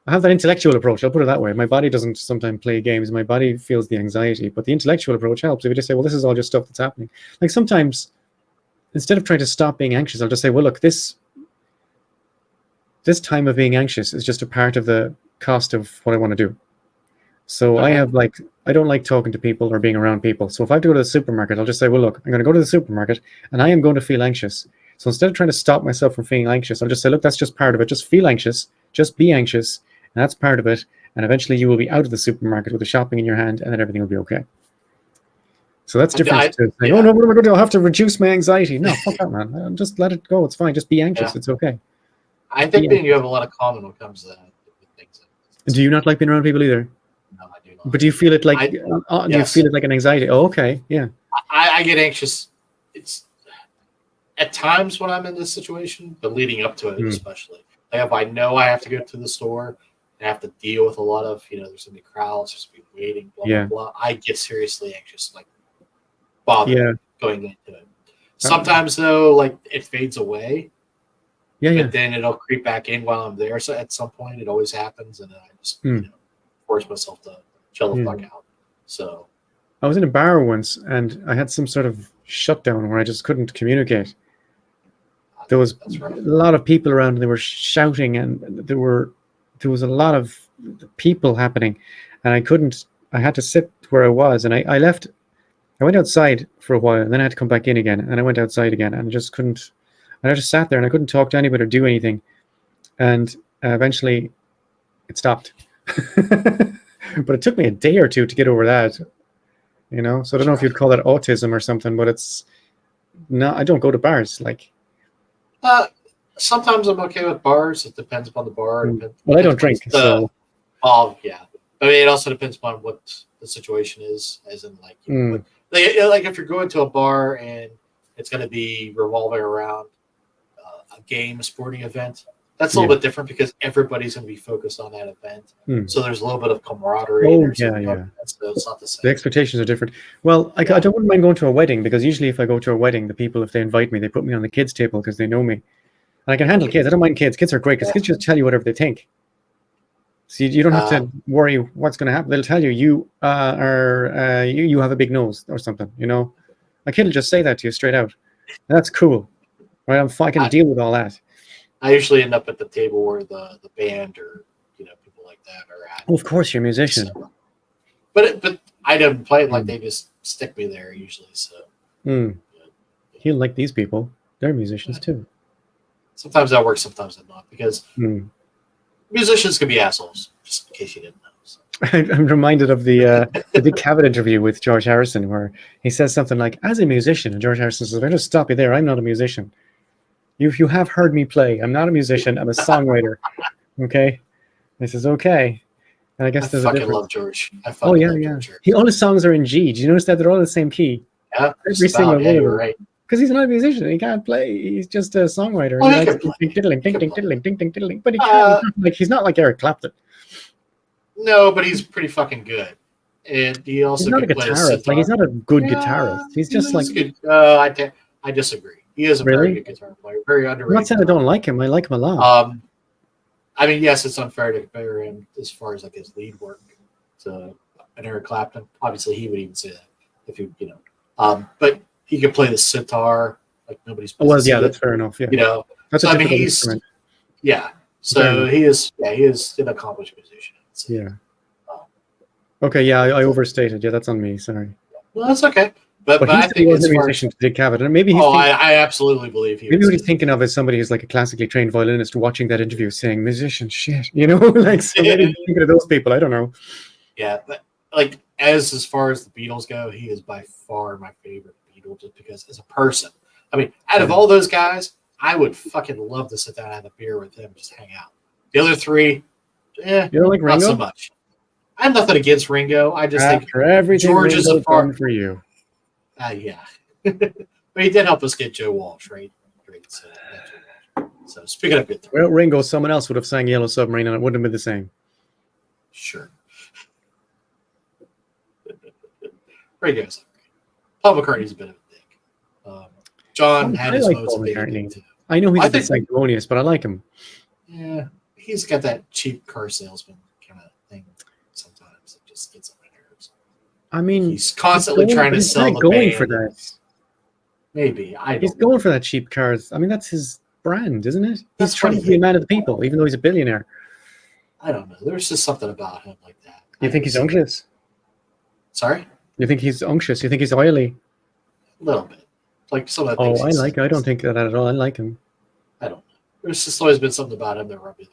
[SPEAKER 1] I have that intellectual approach. I'll put it that way. My body doesn't sometimes play games. My body feels the anxiety, but the intellectual approach helps. If you just say, well, this is all just stuff that's happening. Like sometimes, instead of trying to stop being anxious, I'll just say, well, look, this time of being anxious is just a part of the cost of what I want to do. So I don't like talking to people or being around people. So if I have to go to the supermarket, I'll just say, well, look, I'm going to go to the supermarket and I am going to feel anxious. So instead of trying to stop myself from feeling anxious, I'll just say, look, that's just part of it. Just feel anxious. Just be anxious. And that's part of it. And eventually you will be out of the supermarket with the shopping in your hand and then everything will be okay. So that's different to saying, oh, no, what am I going to do? I'll have to reduce my anxiety. No, fuck that, man. Just let it go. It's fine. Just be anxious. It's okay.
[SPEAKER 2] I think you have a lot of common when it comes to things.
[SPEAKER 1] Do you not like being around people either?
[SPEAKER 2] No, I do not.
[SPEAKER 1] But do you feel it like do you feel it like an anxiety? Oh, okay, yeah.
[SPEAKER 2] I get anxious. It's at times when I'm in this situation, but leading up to it especially. Like if I know I have to go to the store and have to deal with a lot of, there's gonna be crowds, there's gonna be waiting, blah blah. I get seriously anxious, like bothered going into it. Sometimes though, like it fades away. But then it'll creep back in while I'm there. So at some point, it always happens, and I just force myself to chill the fuck out. So
[SPEAKER 1] I was in a bar once, and I had some sort of shutdown where I just couldn't communicate. There was a lot of people around, and they were shouting, and there was a lot of people happening, and I had to sit where I was, and I left. I went outside for a while, and then I had to come back in again, and I went outside again, and I just couldn't. And I just sat there and I couldn't talk to anybody or do anything. And eventually it stopped. But it took me a day or two to get over that. So I don't know if you'd call that autism or something, but it's no, I don't go to bars. Like,
[SPEAKER 2] sometimes I'm okay with bars. It depends upon the bar.
[SPEAKER 1] Well, I don't drink. So.
[SPEAKER 2] Yeah. I mean, it also depends upon what the situation is, as in like, like if you're going to a bar and it's going to be revolving around a game, a sporting event, that's a little bit different because everybody's going to be focused on that event. So there's a little bit of camaraderie.
[SPEAKER 1] Oh,
[SPEAKER 2] so it's not the same.
[SPEAKER 1] The expectations are different. Well, I don't mind going to a wedding because usually if I go to a wedding, the people, if they invite me, they put me on the kids' table because they know me. And I can handle kids. I don't mind kids. Kids are great because kids just tell you whatever they think. So you don't have to worry what's going to happen. They'll tell you, you have a big nose or something, A kid will just say that to you straight out. And that's cool. Right? I can deal with all that.
[SPEAKER 2] I usually end up at the table where the band or people like that are at.
[SPEAKER 1] Well, of course, you're a musician.
[SPEAKER 2] So, but I don't play it like they just stick me there usually. So
[SPEAKER 1] He'll like these people. They're musicians too.
[SPEAKER 2] Sometimes that works, sometimes that not, because musicians can be assholes. just in case you didn't know. So.
[SPEAKER 1] I'm reminded of the Dick Cavett interview with George Harrison, where he says something like, "As a musician," and George Harrison says, "I just stop you there. I'm not a musician. You have heard me play. I'm not a musician. I'm a songwriter." Okay, this is okay. And I guess there's a
[SPEAKER 2] fucking
[SPEAKER 1] difference.
[SPEAKER 2] love George.
[SPEAKER 1] Oh yeah, yeah. All his songs are in G. Did you notice that they're all in the same key?
[SPEAKER 2] Yeah,
[SPEAKER 1] every single one of them.
[SPEAKER 2] right.
[SPEAKER 1] Because he's not a musician, he can't play. He's just a songwriter.
[SPEAKER 2] Oh,
[SPEAKER 1] he likes tiddling, tiddling. But he can't. He's not like Eric Clapton.
[SPEAKER 2] No, but he's pretty fucking good, and he also
[SPEAKER 1] he's not a guitarist. Like he's not a good guitarist. He's just like.
[SPEAKER 2] Good. I disagree. He is a very good guitar player, very underrated.
[SPEAKER 1] I'm not saying I don't like him. I like him a lot.
[SPEAKER 2] I mean, yes, it's unfair to compare him as far as like his lead work to an Eric Clapton. Obviously, he would even say that if you know. But he could play the sitar like nobody's.
[SPEAKER 1] Well, yeah, that's fair enough. Yeah,
[SPEAKER 2] that's so, a typical instrument. Yeah, so he is an accomplished musician.
[SPEAKER 1] Yeah. Okay, yeah, I overstated. Yeah, that's on me. Sorry.
[SPEAKER 2] Well, that's okay. But
[SPEAKER 1] I think he was a musician to Dick Cavett, and maybe he's.
[SPEAKER 2] I absolutely believe he.
[SPEAKER 1] Maybe what he's thinking of is somebody who's like a classically trained violinist watching that interview, saying "musician shit," like so. Maybe he's thinking of those people. I don't know.
[SPEAKER 2] Yeah, but like as far as the Beatles go, he is by far my favorite Beatle, just because as a person. I mean, out of all those guys, I would fucking love to sit down and have a beer with him, and just hang out. The other three, you don't like Ringo? Not so much. I have nothing against Ringo. I just think George is a far
[SPEAKER 1] for you.
[SPEAKER 2] Yeah. But he did help us get Joe Walsh, right? So speaking of good things.
[SPEAKER 1] Well, Ringo, someone else would have sang Yellow Submarine and it wouldn't have been the same.
[SPEAKER 2] Sure. Ringo's Paul McCartney's a bit of a dick. John had his moments of being too.
[SPEAKER 1] I know he's a bit sanctimonious, but I like him.
[SPEAKER 2] Yeah. He's got that cheap car salesman kind of thing sometimes. It just gets on my nerves.
[SPEAKER 1] I mean,
[SPEAKER 2] he's constantly trying to sell the
[SPEAKER 1] going
[SPEAKER 2] band.
[SPEAKER 1] For that.
[SPEAKER 2] Maybe.
[SPEAKER 1] He's going for that cheap cars. I mean, that's his brand, isn't it? He's trying to be a man of the people, even though he's a billionaire.
[SPEAKER 2] I don't know. There's just something about him like that.
[SPEAKER 1] You think he's unctuous?
[SPEAKER 2] Sorry?
[SPEAKER 1] You think he's unctuous? You think he's oily?
[SPEAKER 2] A little bit. Like some of the things.
[SPEAKER 1] I don't think that at all. I like him.
[SPEAKER 2] I don't know. There's just always been something about him that rubbed me.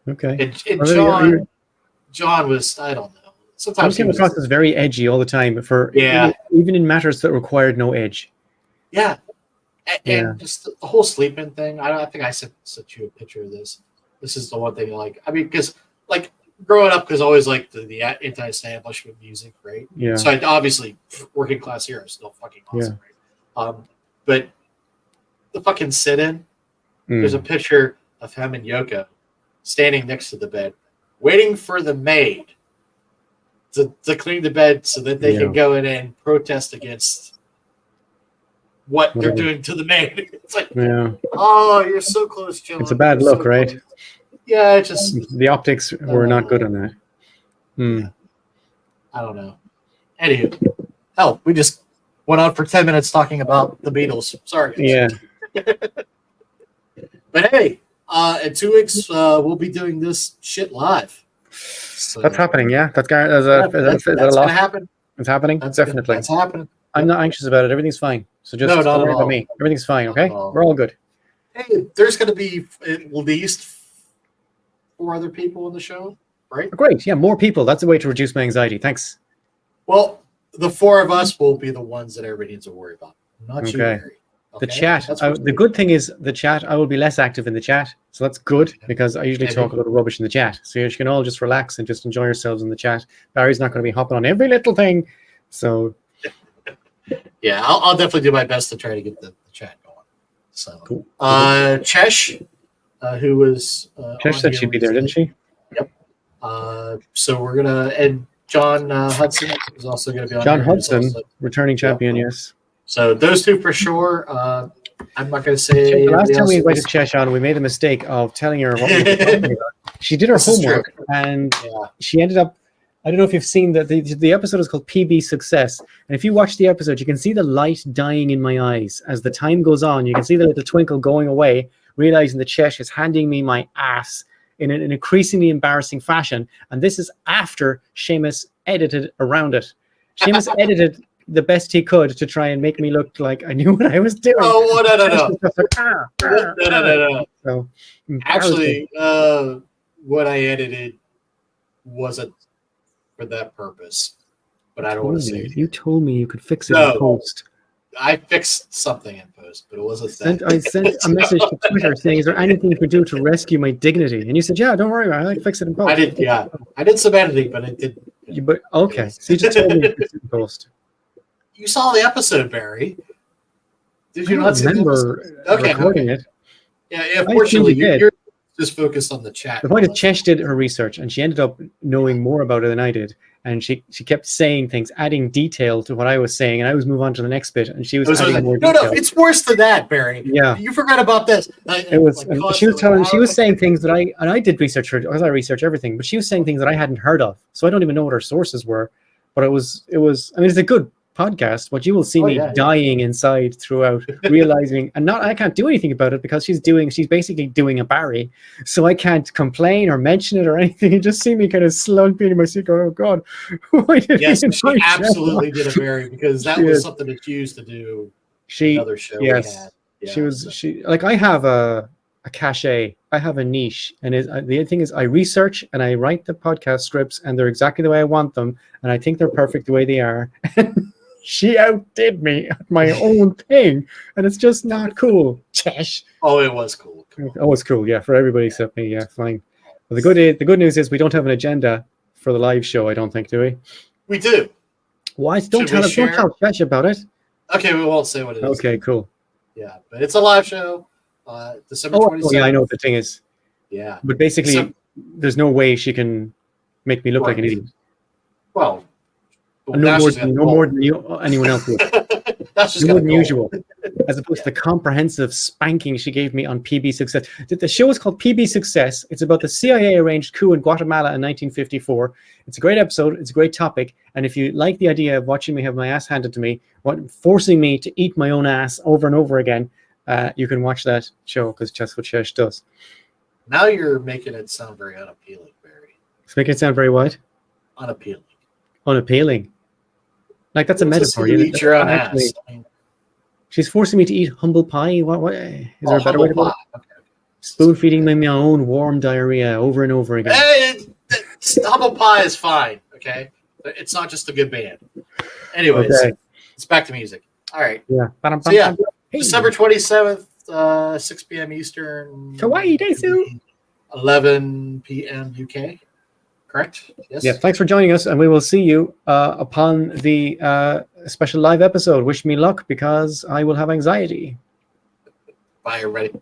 [SPEAKER 1] Okay.
[SPEAKER 2] And John was, I don't know. Sometimes
[SPEAKER 1] he came across as very edgy all the time, even in matters that required no edge.
[SPEAKER 2] Yeah. And just the whole sleeping thing. I think I sent you a picture of this. This is the one thing because growing up, because I always liked the anti-establishment music, right?
[SPEAKER 1] Yeah.
[SPEAKER 2] So I obviously working class hero is still fucking awesome, right? But the fucking sit-in, there's a picture of him and Yoko standing next to the bed, waiting for the maid to clean the bed so that they can go in and protest against what they're doing to the maid. It's like, oh, you're so close, John.
[SPEAKER 1] It's a bad look, right?
[SPEAKER 2] Yeah, it just
[SPEAKER 1] the optics were not good on that.
[SPEAKER 2] Yeah. I don't know. Anywho, hell, we just went on for 10 minutes talking about the Beatles. Sorry.
[SPEAKER 1] Yeah.
[SPEAKER 2] But hey, in 2 weeks we'll be doing this shit live. So,
[SPEAKER 1] that's happening, yeah. That's gonna happen. It's happening, definitely.
[SPEAKER 2] That's happening.
[SPEAKER 1] I'm not anxious about it. Everything's fine. So just don't worry about me. Everything's fine. Okay, we're all good.
[SPEAKER 2] Hey, there's going to be at least 4 other people in the show, right?
[SPEAKER 1] Great. Yeah, more people. That's a way to reduce my anxiety. Thanks.
[SPEAKER 2] Well, the 4 of us will be the ones that everybody needs to worry about. Not you, Harry.
[SPEAKER 1] Okay? The chat. The good thing is the chat. I will be less active in the chat, so that's good because I usually talk a little rubbish in the chat. So you can all just relax and just enjoy yourselves in the chat. Barry's not going to be hopping on every little thing, so.
[SPEAKER 2] Yeah, I'll definitely do my best to try to get the chat going. So,
[SPEAKER 1] cool.
[SPEAKER 2] Chesh, who was
[SPEAKER 1] Chesh said she'd be there, didn't she?
[SPEAKER 2] Yep. So we're gonna and John Hudson is also going to be on.
[SPEAKER 1] John Hudson, returning champion, yes.
[SPEAKER 2] So those 2 for sure. I'm not going to say.
[SPEAKER 1] The last time we invited Chesh on, we made a mistake of telling her what we were talking about. She did her homework, and she ended up. I don't know if you've seen that the episode is called PB Success. And if you watch the episode, you can see the light dying in my eyes. As the time goes on, you can see the little twinkle going away, realizing that Chesh is handing me my ass in an increasingly embarrassing fashion. And this is after Seamus edited around it. Seamus edited the best he could to try and make me look like I knew what I was doing.
[SPEAKER 2] Oh, no. So, actually, what I edited wasn't for that purpose. But I don't want to say it.
[SPEAKER 1] You told me you could fix it
[SPEAKER 2] No.
[SPEAKER 1] in post.
[SPEAKER 2] I fixed something in post, but it wasn't
[SPEAKER 1] I sent a message to Twitter saying, "Is there anything you could do to rescue my dignity?" And you said, "Yeah, don't worry about it. I fix it in post."
[SPEAKER 2] I did some editing, but it did.
[SPEAKER 1] But okay, so you just told me to fix it in post.
[SPEAKER 2] You saw the episode, Barry. Did you
[SPEAKER 1] I
[SPEAKER 2] not
[SPEAKER 1] don't
[SPEAKER 2] see the
[SPEAKER 1] remember
[SPEAKER 2] episode?
[SPEAKER 1] recording it.
[SPEAKER 2] Yeah, unfortunately, you're just focused on the chat.
[SPEAKER 1] The point is, Chesh did her research, and she ended up knowing more about it than I did. And she kept saying things, adding detail to what I was saying, and I was move on to the next bit, and she was adding more detail.
[SPEAKER 2] No, it's worse than that, Barry.
[SPEAKER 1] Yeah,
[SPEAKER 2] you forgot about this.
[SPEAKER 1] It was. Like, she was saying things that I did research her, because I research everything, but she was saying things that I hadn't heard of, so I don't even know what her sources were. But it was. I mean, it's a good podcast, but you will see me dying inside throughout, realizing, and I can't do anything about it because she's basically doing a Barry, so I can't complain or mention it or anything. You just see me kind of slumping in my seat going, "Oh God, why did
[SPEAKER 2] she absolutely did a Barry, because that was something that she used to do." Another show.
[SPEAKER 1] Yes, I have a cachet, I have a niche, and the thing is, I research and I write the podcast scripts, and they're exactly the way I want them, and I think they're perfect the way they are. She outdid me at my own thing, and it's just not cool. Chesh.
[SPEAKER 2] Oh, it was cool.
[SPEAKER 1] Oh, it's cool. Yeah, for everybody except me. Yeah, fine. But the good news is we don't have an agenda for the live show. I don't think, do we?
[SPEAKER 2] We do.
[SPEAKER 1] Why? Don't tell Chesh about it.
[SPEAKER 2] Okay, we won't say what it is.
[SPEAKER 1] Okay, cool.
[SPEAKER 2] Yeah, but it's a live show. December 27th.
[SPEAKER 1] Oh, yeah, I know what the thing is.
[SPEAKER 2] Yeah.
[SPEAKER 1] But basically, there's no way she can make me look like an idiot.
[SPEAKER 2] Well,
[SPEAKER 1] no more than anyone else would.
[SPEAKER 2] That's just
[SPEAKER 1] more than usual. As opposed to the comprehensive spanking she gave me on PB Success. The show is called PB Success. It's about the CIA arranged coup in Guatemala in 1954. It's a great episode. It's a great topic. And if you like the idea of watching me have my ass handed to me, forcing me to eat my own ass over and over again, you can watch that show, because that's what Chesh does.
[SPEAKER 2] Now you're making it sound very unappealing, Barry.
[SPEAKER 1] It's making it sound very what?
[SPEAKER 2] Unappealing.
[SPEAKER 1] Unappealing. Like, that's a metaphor.
[SPEAKER 2] You eat your own ass.
[SPEAKER 1] She's forcing me to eat humble pie. What is there a better way to put it?
[SPEAKER 2] Okay.
[SPEAKER 1] Spoon feeding me my own warm diarrhea over and over again.
[SPEAKER 2] Humble pie is fine, okay? It's not just a good band. Anyways, it's back to music. All right.
[SPEAKER 1] Yeah.
[SPEAKER 2] So yeah, December 27th, 6 p.m. Eastern.
[SPEAKER 1] Kawaii Desu.
[SPEAKER 2] 11 p.m. UK. Correct? Yes.
[SPEAKER 1] Yeah. Thanks for joining us, and we will see you upon the special live episode. Wish me luck, because I will have anxiety.
[SPEAKER 2] Bye, everybody.